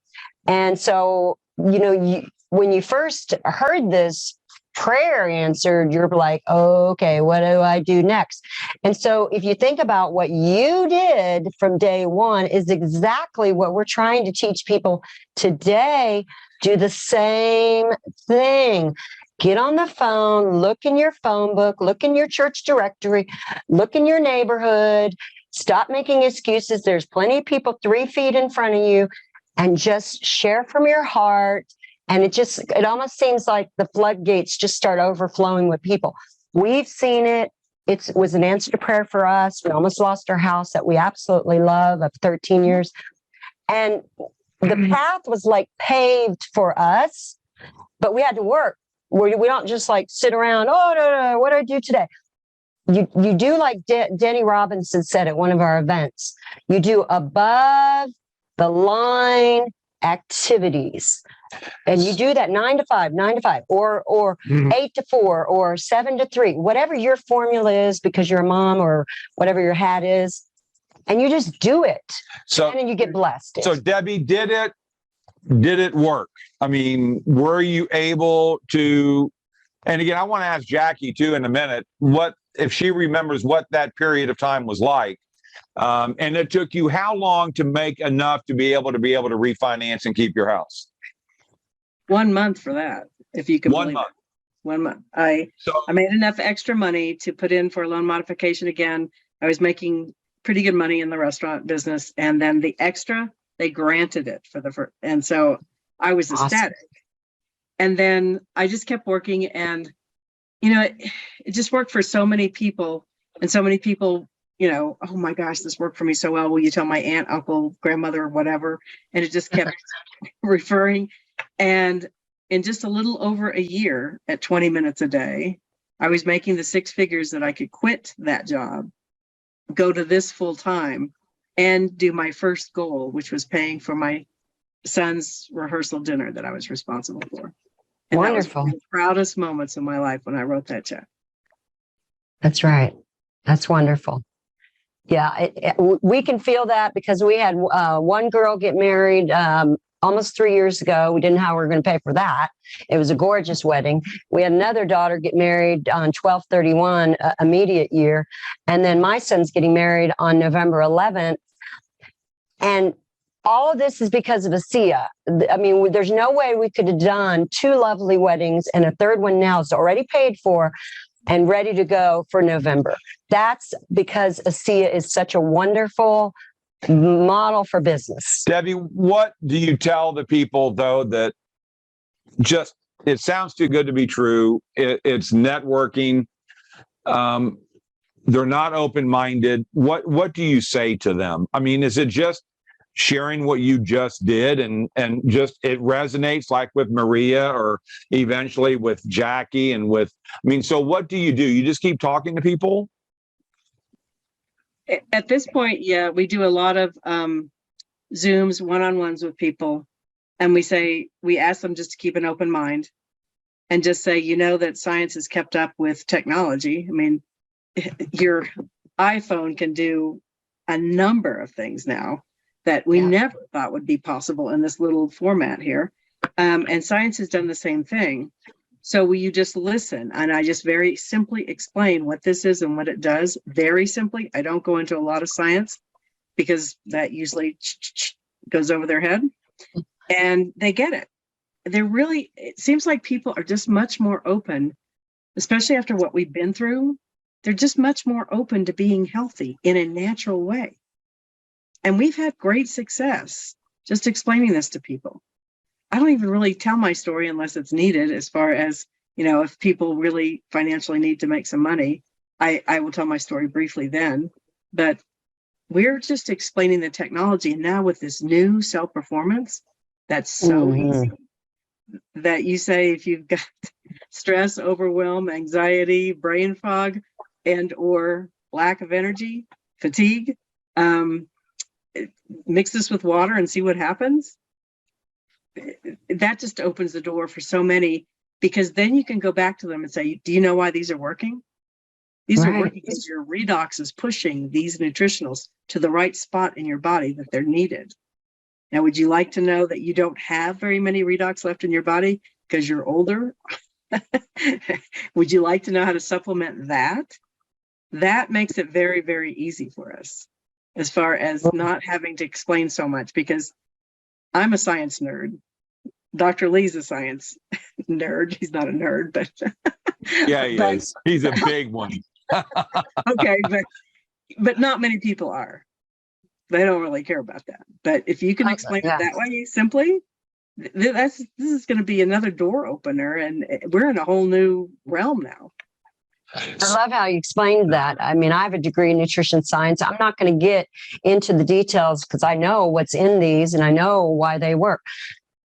And so, when you first heard this prayer answered, you're like, oh, okay, what do I do next? And so if you think about what you did from day one is exactly what we're trying to teach people today. Do the same thing. Get on the phone, look in your phone book, look in your church directory, look in your neighborhood, stop making excuses. There's plenty of people 3 feet in front of you, and just share from your heart. And it almost seems like the floodgates just start overflowing with people. We've seen it. It was an answer to prayer for us. We almost lost our house that we absolutely love of 13 years. And the path was like paved for us, but we had to work. We don't just like sit around, oh, no, what do I do today? You do like Denny Robinson said at one of our events. You do above the line activities. And you do that 9 to 5, or 8 to 4, or 7 to 3, whatever your formula is, because you're a mom, or whatever your hat is, and you just do it. So, and then you get blessed. So Debbie, did it work? Were you able to, and again, I want to ask Jackie too in a minute, what, if she remembers what that period of time was like. And it took you how long to make enough to be able to refinance and keep your house? 1 month for that, if you can 1 believe month. it. 1 month. I made enough extra money to put in for a loan modification again. I was making pretty good money in the restaurant business, and then the extra, they granted it for the first, and so I was ecstatic. Awesome. And then I just kept working, and it just worked for so many people, and so many people, oh my gosh, this worked for me so well. Will you tell my aunt, uncle, grandmother, whatever? And it just kept referring. And in just a little over a year, at 20 minutes a day, I was making the 6 figures that I could quit that job, go to this full time, and do my first goal, which was paying for my son's rehearsal dinner that I was responsible for. And wonderful. That was one of the proudest moments of my life when I wrote that check. That's right. That's wonderful. Yeah, we can feel that because we had one girl get married almost 3 years ago. We didn't know how we were going to pay for that. It was a gorgeous wedding. We had another daughter get married on 12/31, immediate year. And then my son's getting married on November 11th. And all of this is because of Asea. I mean, there's no way we could have done 2 lovely weddings, and a third one now is already paid for and ready to go for November. That's because Asea is such a wonderful model for business. Debbie, what do you tell the people, though, that just, it sounds too good to be true. It's networking. They're not open-minded. What do you say to them? I mean, is it just sharing what you just did and just it resonates like with Maria or eventually with Jackie and with, I mean, so what do? You just keep talking to people? At this point, yeah, we do a lot of Zooms, one-on-ones with people. And we ask them just to keep an open mind and just say, you know, that science has kept up with technology. I mean, your iPhone can do a number of things now that we never thought would be possible in this little format here. And science has done the same thing. So will you just listen? And I just very simply explain what this is and what it does. Very simply. I don't go into a lot of science because that usually goes over their head and they get it. It seems like people are just much more open, especially after what we've been through. They're just much more open to being healthy in a natural way. And we've had great success just explaining this to people. I don't even really tell my story unless it's needed, as far as, you know, if people really financially need to make some money, I will tell my story briefly then. But we're just explaining the technology. And now with this new self-performance, that's so easy that you say, if you've got stress, overwhelm, anxiety, brain fog, and or lack of energy, fatigue, mix this with water and see what happens. That just opens the door for so many, because then you can go back to them and say, do you know why these are working? These are working because your redox is pushing these nutritionals to the right spot in your body that they're needed. Now, would you like to know that you don't have very many redox left in your body because you're older? Would you like to know how to supplement that? That makes it very, very easy for us, as far as not having to explain so much, because I'm a science nerd. Dr. Lee's a science nerd. He's not a nerd, but yeah, he is. He's a big one. Okay, but not many people are. They don't really care about that. But if you can explain it that way simply, this is going to be another door opener, and we're in a whole new realm now. I love how you explained that. I mean, I have a degree in nutrition science. I'm not going to get into the details because I know what's in these and I know why they work.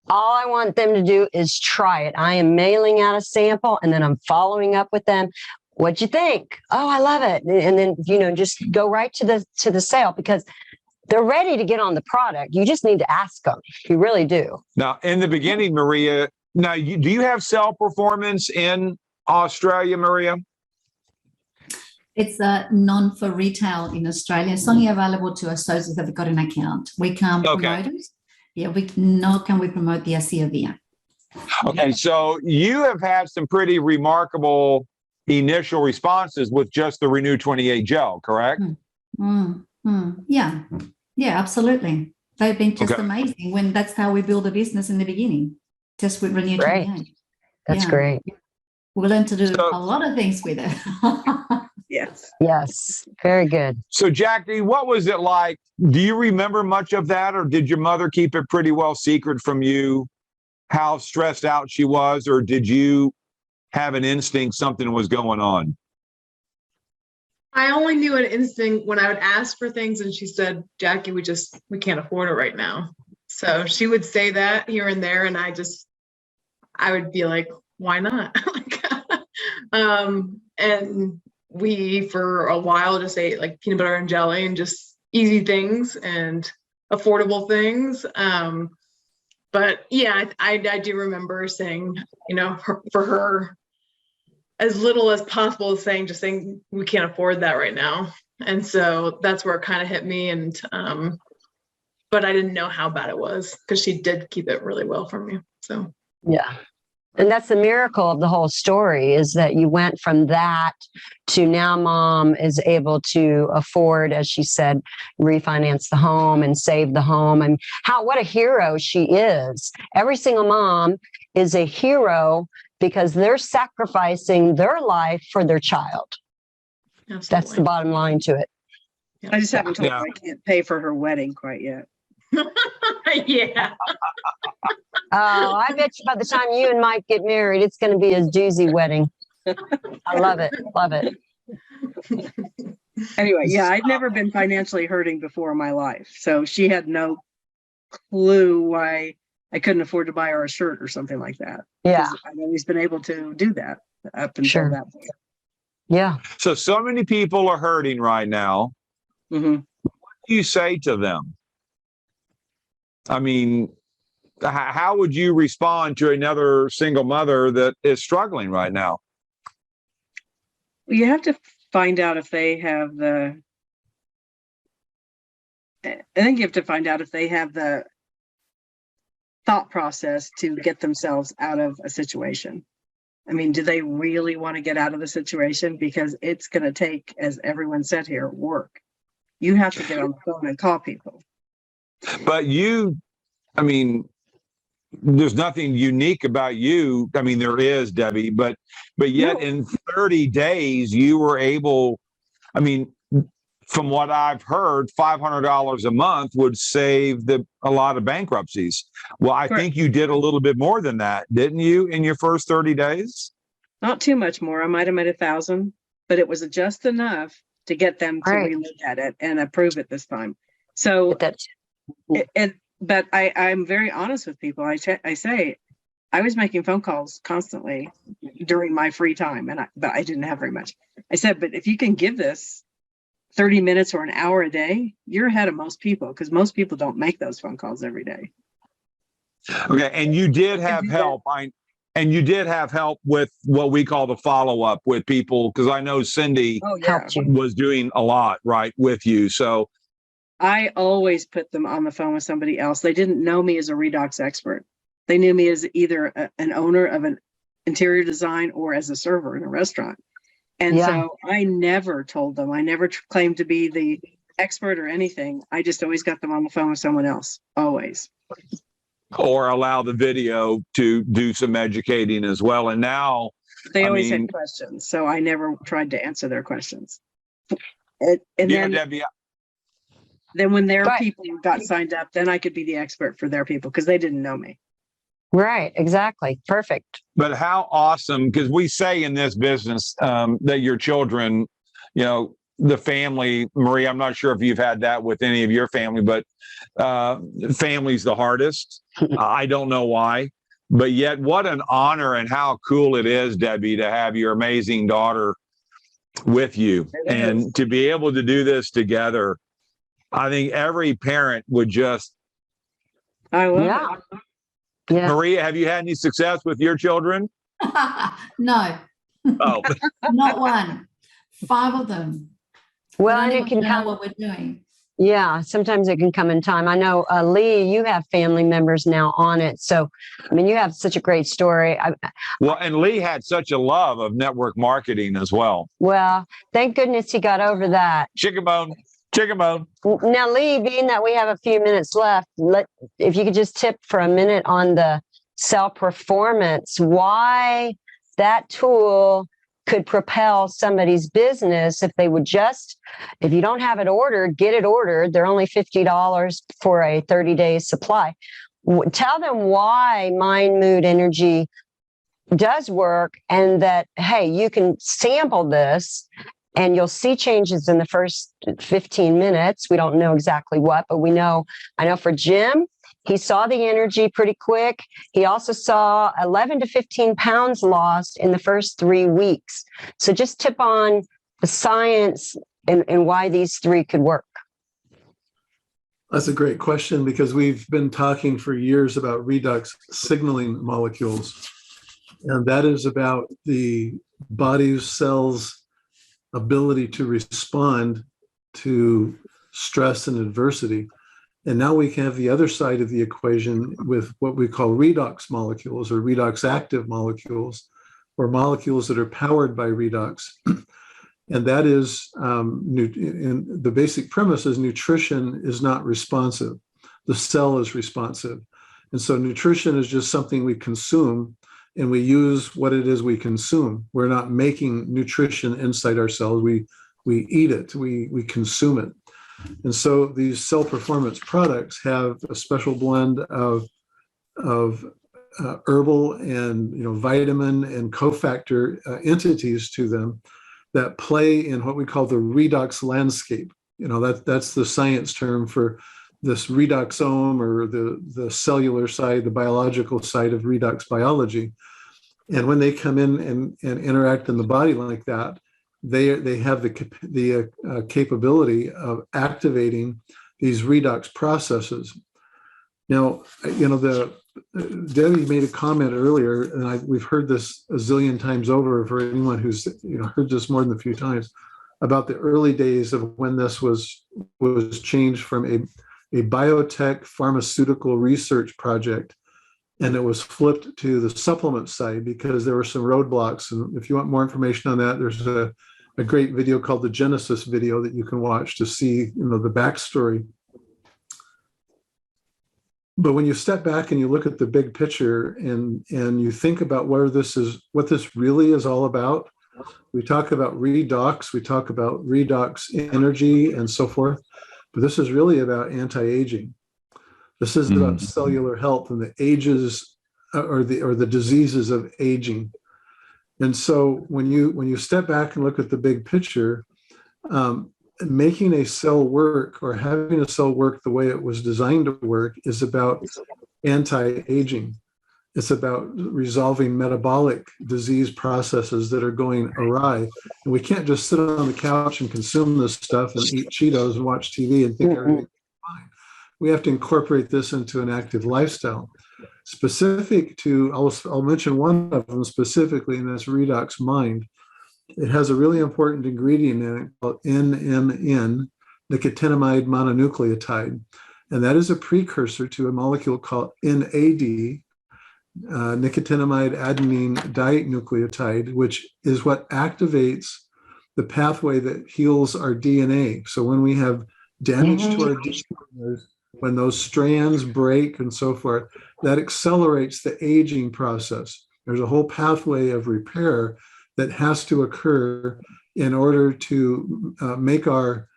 All I want them to do is try it. I am mailing out a sample and then I'm following up with them. What'd you think? Oh, I love it. And then, you know, just go right to the sale, because they're ready to get on the product. You just need to ask them. You really do. Now, in the beginning, Maria, do you have cell performance in Australia, Maria? It's non for retail in Australia. It's only available to associates that have got an account. We can't promote it. Yeah, nor can we promote the Asea. Okay, so you have had some pretty remarkable initial responses with just the Renew 28 gel, correct? Yeah, absolutely. They've been just amazing. When that's how we build a business in the beginning, just with Renew 28. That's great. We learned to do a lot of things with it. Yes. Very good. So, Jackie, what was it like? Do you remember much of that, or did your mother keep it pretty well secret from you, how stressed out she was, or did you have an instinct something was going on? I only knew an instinct when I would ask for things and she said, Jackie, we can't afford it right now. So she would say that here and there, and I would be like, why not? And we, for a while, just ate like peanut butter and jelly and just easy things and affordable things. But yeah, I do remember saying, you know, for her, as little as possible, saying we can't afford that right now. And so that's where it kind of hit me. And, but I didn't know how bad it was, because she did keep it really well from me. So, yeah. And that's the miracle of the whole story, is that you went from that to now mom is able to afford, as she said, refinance the home and save the home. And what a hero she is. Every single mom is a hero because they're sacrificing their life for their child. Absolutely. That's the bottom line to it. I just haven't told her I can't pay for her wedding quite yet. Yeah. Oh, I bet you by the time you and Mike get married, it's going to be a doozy wedding. I love it. Love it. Anyway, yeah, I'd never been financially hurting before in my life. So she had no clue why I couldn't afford to buy her a shirt or something like that. Yeah. I've always been able to do that up until that point. Yeah. So many people are hurting right now. Mm-hmm. What do you say to them? I mean, how would you respond to another single mother that is struggling right now? Well, you have to find out if they have the thought process to get themselves out of a situation. I mean, do they really want to get out of the situation? Because it's going to take, as everyone said here, work. You have to get on the phone and call people. But I mean, there's nothing unique about you. I mean, there is, Debbie, but yet in 30 days, you were able, I mean, from what I've heard, $500 a month would save a lot of bankruptcies. Well, I think you did a little bit more than that, didn't you, in your first 30 days? Not too much more. I might have made 1,000, but it was just enough to get them to relook at it and approve it this time. So, but I'm very honest with people. I say I was making phone calls constantly during my free time, but I didn't have very much. I said, but if you can give this 30 minutes or an hour a day, you're ahead of most people, because most people don't make those phone calls every day. Okay, and you did have help. And you did have help with what we call the follow-up with people, because I know Cindy was doing a lot, right, with you. So I always put them on the phone with somebody else. They didn't know me as a Redox expert. They knew me as either an owner of an interior design or as a server in a restaurant. And so I never told them. I never claimed to be the expert or anything. I just always got them on the phone with someone else, always. Or allow the video to do some educating as well. And now they always had questions, so I never tried to answer their questions. And then, Debbie, then when their people got signed up, then I could be the expert for their people, because they didn't know me. Right, exactly. Perfect. But how awesome, because we say in this business that your children, the family, Marie, I'm not sure if you've had that with any of your family, but family's the hardest. I don't know why, but yet what an honor, and how cool it is, Debbie, to have your amazing daughter with you and to be able to do this together. I think every parent would just. I love it. Yeah. Maria, have you had any success with your children? No. Oh, not one. 5 of them. Well, and it can know what we're doing. Yeah, sometimes it can come in time. I know, Lee, you have family members now on it. So, I mean, you have such a great story. Well, and Lee had such a love of network marketing as well. Well, thank goodness he got over that. Chicken bone. Now, Lee, being that we have a few minutes left, if you could just tip for a minute on the cell performance, why that tool could propel somebody's business if they would if you don't have it ordered, get it ordered. They're only $50 for a 30-day supply. Tell them why Mind, Mood, Energy does work, and that, hey, you can sample this and you'll see changes in the first 15 minutes. We don't know exactly what, but I know for Jim, he saw the energy pretty quick. He also saw 11 to 15 pounds lost in the first 3 weeks. So just tip on the science and why these 3 could work. That's a great question, because we've been talking for years about redox signaling molecules. And that is about the body's cells' ability to respond to stress and adversity. And now we can have the other side of the equation with what we call redox molecules or redox active molecules, or molecules that are powered by redox. And that is, and the basic premise is nutrition is not responsive. The cell is responsive. And so nutrition is just something we consume, and we use what it is we consume. We're not making nutrition inside our cells. We eat it, we consume it. And so these cell performance products have a special blend of herbal and vitamin and cofactor entities to them that play in what we call the redox landscape. That's the science term for this redoxome, or the cellular side, the biological side of redox biology. And when they come in and interact in the body like that, they have the capability of activating these redox processes. Now, Debbie made a comment earlier, and we've heard this a zillion times over for anyone who's heard this more than a few times, about the early days of when this was changed from a biotech pharmaceutical research project, and it was flipped to the supplement side because there were some roadblocks. And if you want more information on that, there's a great video called the Genesis video that you can watch to see the backstory. But when you step back and you look at the big picture and you think about what this really is all about, we talk about redox, we talk about redox energy and so forth, but this is really about anti-aging. This is about cellular health and the ages or the diseases of aging. And so when you step back and look at the big picture, making a cell work or having a cell work the way it was designed to work is about anti-aging. It's about resolving metabolic disease processes that are going awry. And we can't just sit on the couch and consume this stuff and eat Cheetos and watch TV and think everything's fine. We have to incorporate this into an active lifestyle. Specific to, I'll mention one of them specifically in this Redox Mind. It has a really important ingredient in it called NMN, nicotinamide mononucleotide. And that is a precursor to a molecule called NAD, nicotinamide adenine dinucleotide, which is what activates the pathway that heals our DNA. So when we have damage to our DNA, when those strands break and so forth, that accelerates the aging process. There's a whole pathway of repair that has to occur in order to make our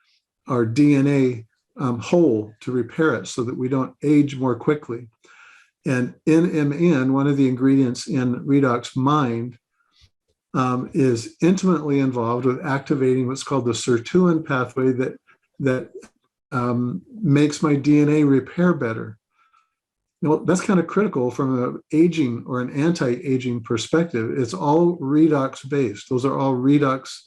DNA whole, to repair it so that we don't age more quickly. And NMN, one of the ingredients in Redox Mind, is intimately involved with activating what's called the sirtuin pathway that makes my DNA repair better. Now, that's kind of critical from an aging or an anti-aging perspective. It's all redox based. Those are all redox,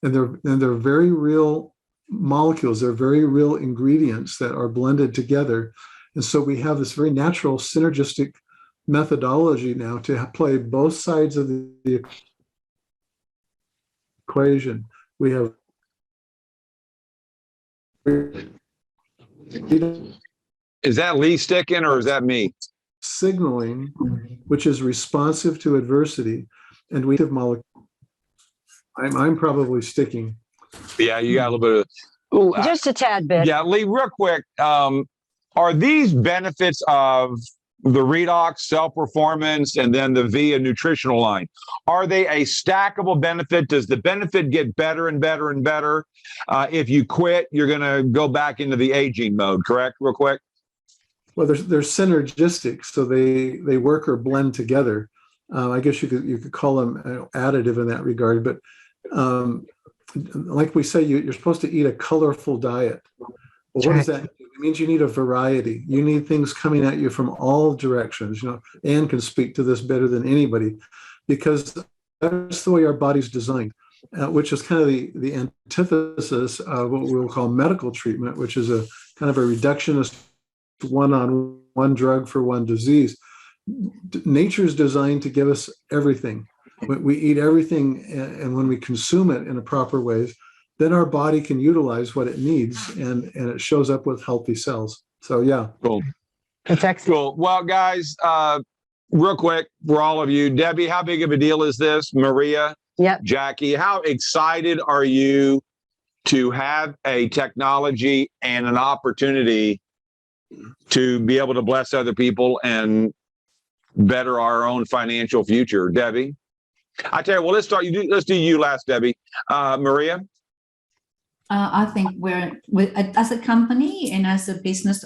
and they're very real molecules. They're very real ingredients that are blended together. And so we have this very natural synergistic methodology now to play both sides of the equation. We have Is that Lee sticking or is that me? Signaling, which is responsive to adversity, and we have molecules. I'm probably sticking. Yeah, you got a little bit of just a tad bit. Yeah, Lee, real quick. Are these benefits of the redox cell performance and then the VIA nutritional line, are they a stackable benefit? Does the benefit get better and better and better? If you quit, you're going to go back into the aging mode, correct? Real quick. Well, they're synergistic, so they work or blend together. I guess you could call them additive in that regard. But like we say, you're supposed to eat a colorful diet. Well, what does that mean? It means you need a variety. You need things coming at you from all directions. Anne can speak to this better than anybody, because that's the way our body's designed, which is kind of the antithesis of what we'll call medical treatment, which is a kind of a reductionist one-on-one drug for one disease. Nature's designed to give us everything. We eat everything, and when we consume it in a proper way, then our body can utilize what it needs, and it shows up with healthy cells. So yeah. Cool. That's excellent. Cool. Well, guys, real quick for all of you, Debbie, how big of a deal is this? Maria, Yep. Jackie, how excited are you to have a technology and an opportunity to be able to bless other people and better our own financial future? Debbie, I tell you, well, let's do you last, Debbie. Maria. I think as a company and as a business,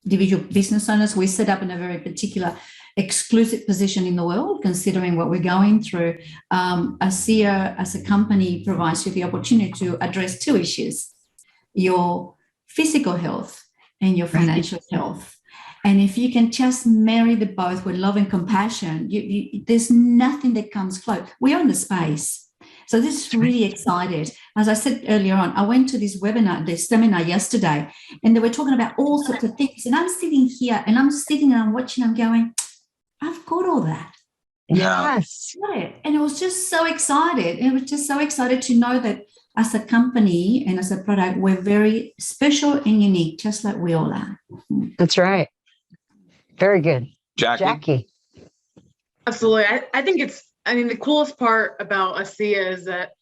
individual business owners, we're set up in a very particular exclusive position in the world, considering what we're going through. Asea as a company provides you the opportunity to address two issues: your physical health and your financial health. And if you can just marry the both with love and compassion, there's nothing that comes close. We own the space. So this is really excited. As I said earlier on, I went to this seminar yesterday, and they were talking about all sorts of things. And I'm sitting here and I'm watching, I'm going, I've got all that. Yes. Right. And it was just so excited. It was just so excited to know that as a company and as a product, we're very special and unique, just like we all are. That's right. Very good. Jackie. Absolutely. I think the coolest part about Asea is that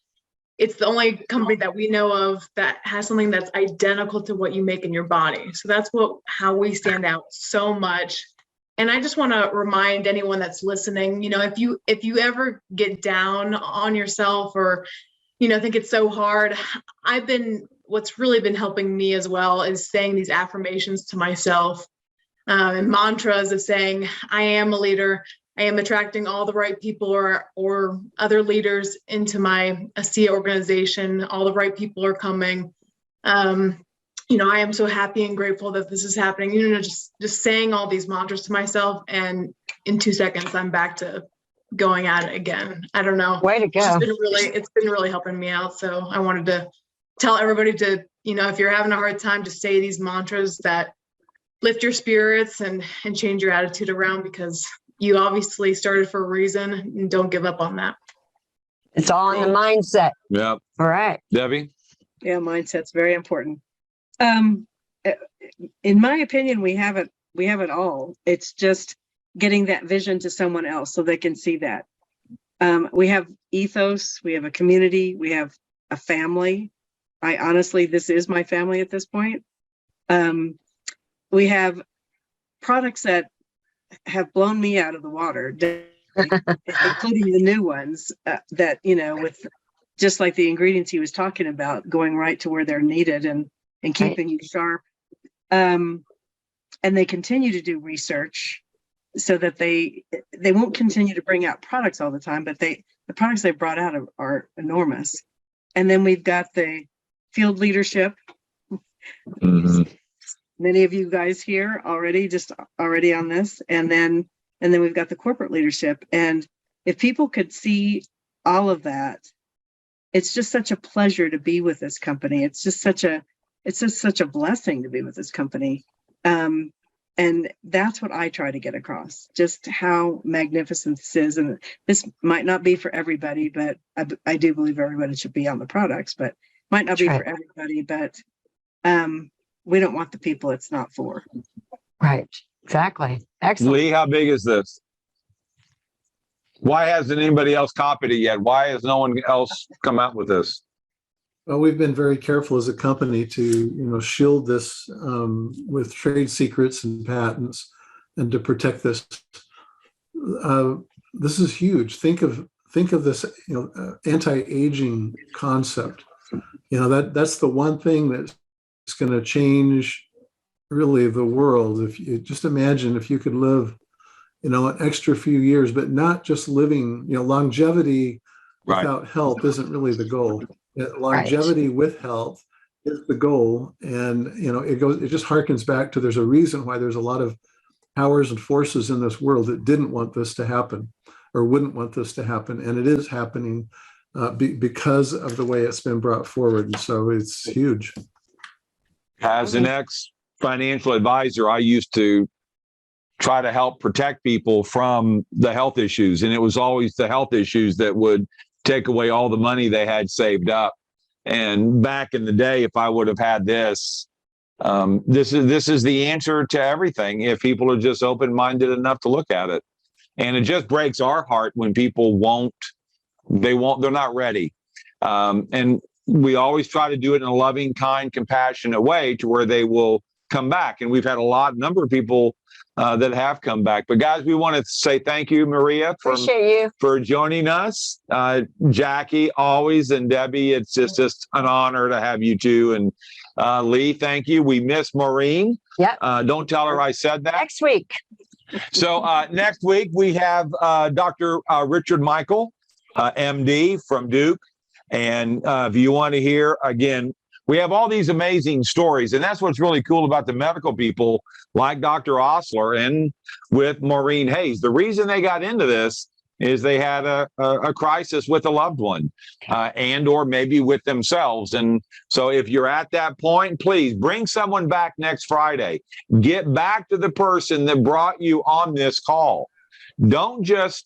it's the only company that we know of that has something that's identical to what you make in your body. So that's how we stand out so much. And I just want to remind anyone that's listening, if you ever get down on yourself or, think it's so hard, what's really been helping me as well is saying these affirmations to myself and mantras of saying, I am a leader. I am attracting all the right people or other leaders into my Asea organization. All the right people are coming. I am so happy and grateful that this is happening. Just saying all these mantras to myself, and in 2 seconds, I'm back to going at it again. I don't know. Way to go. It's been really helping me out. So I wanted to tell everybody to, if you're having a hard time, just say these mantras that lift your spirits and change your attitude around, because you obviously started for a reason, and don't give up on that. It's all in the mindset. Yeah. All right. Debbie. Yeah, mindset's very important. In my opinion, we have it all. It's just getting that vision to someone else so they can see that. We have ethos, we have a community, we have a family. This is my family at this point. We have products that have blown me out of the water, including the new ones that, with just like the ingredients he was talking about, going right to where they're needed and keeping you sharp. And they continue to do research so that they won't continue to bring out products all the time, but the products they brought out are enormous. And then we've got the field leadership. Mm-hmm. Many of you guys here already on this. And then we've got the corporate leadership. And if people could see all of that, it's just such a pleasure to be with this company. It's just such a blessing to be with this company. And that's what I try to get across, just how magnificent this is. And this might not be for everybody, but I do believe everybody should be on the products, but might not be for everybody, but we don't want the people it's not for. Right. Exactly. Excellent. Lee, how big is this? Why hasn't anybody else copied it yet? Why has no one else come out with this? Well, we've been very careful as a company to, shield this with trade secrets and patents, and to protect this. This is huge. Think of this, anti-aging concept. That's the one thing that's going to change really the world. If you just imagine if you could live, an extra few years, but not just living, longevity without health isn't really the goal. Longevity with health is the goal. And, it just harkens back to, there's a reason why there's a lot of powers and forces in this world that didn't want this to happen or wouldn't want this to happen. And it is happening because of the way it's been brought forward. And so it's huge. As an ex-financial advisor, I used to try to help protect people from the health issues. And it was always the health issues that would take away all the money they had saved up. And back in the day, if I would have had this, This is the answer to everything if people are just open-minded enough to look at it. And it just breaks our heart when people they're not ready. And we always try to do it in a loving, kind, compassionate way to where they will come back. And we've had number of people that have come back. But guys, we want to say thank you, Maria, for joining us. Jackie, always, and Debbie, it's just an honor to have you two. And Lee, thank you. We miss Maureen. Yep. Don't tell her I said that. Next week. So next week we have Dr. Richard Michael, MD from Duke. And if you want to hear, again, we have all these amazing stories. And that's what's really cool about the medical people like Dr. Osler and with Maureen Hayes. The reason they got into this is they had a crisis with a loved one and or maybe with themselves. And so if you're at that point, please bring someone back next Friday. Get back to the person that brought you on this call. Don't just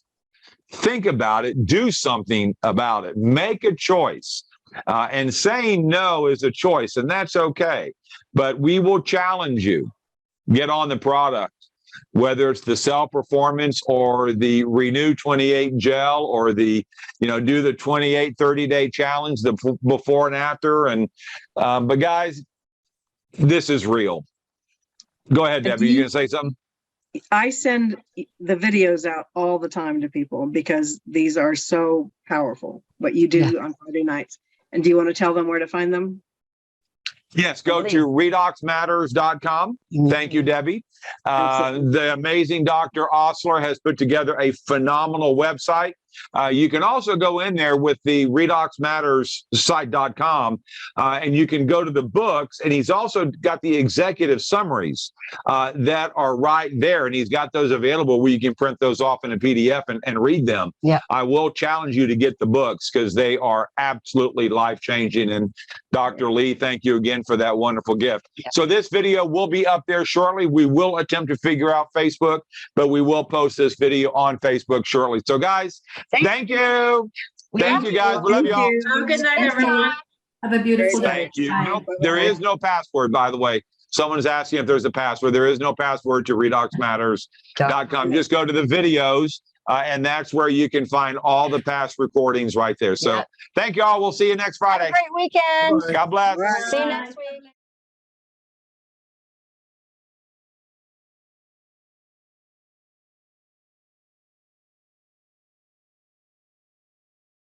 think about it. Do something about it. Make a choice. And saying no is a choice, and that's okay. But we will challenge you. Get on the product. Whether it's the cell performance or the Renew 28 gel or the, do the 28 30-day challenge, the before and after. And but guys, this is real. Go ahead, Debbie. You gonna say something? I send the videos out all the time to people because these are so powerful. What you do on Friday nights. And do you want to tell them where to find them? Yes, go to redoxmatters.com. Thank you, Debbie. The amazing Dr. Osler has put together a phenomenal website. You can also go in there with the redoxmatterssite.com and you can go to the books, and he's also got the executive summaries that are right there, and he's got those available where you can print those off in a PDF and read them. Yeah. I will challenge you to get the books because they are absolutely life-changing. And Dr. Lee, thank you again for that wonderful gift. Yeah. So this video will be up there shortly. We will attempt to figure out Facebook, but we will post this video on Facebook shortly. So guys, thank you. Thank you, guys. We love y'all. Have a good night, everyone. Have a beautiful day. Thank you. No, there is no password, by the way. Someone's asking if there's a password. There is no password to redoxmatters.com. Just go to the videos, and that's where you can find all the past recordings right there. So thank you all. We'll see you next Friday. Have a great weekend. God bless. See you next week.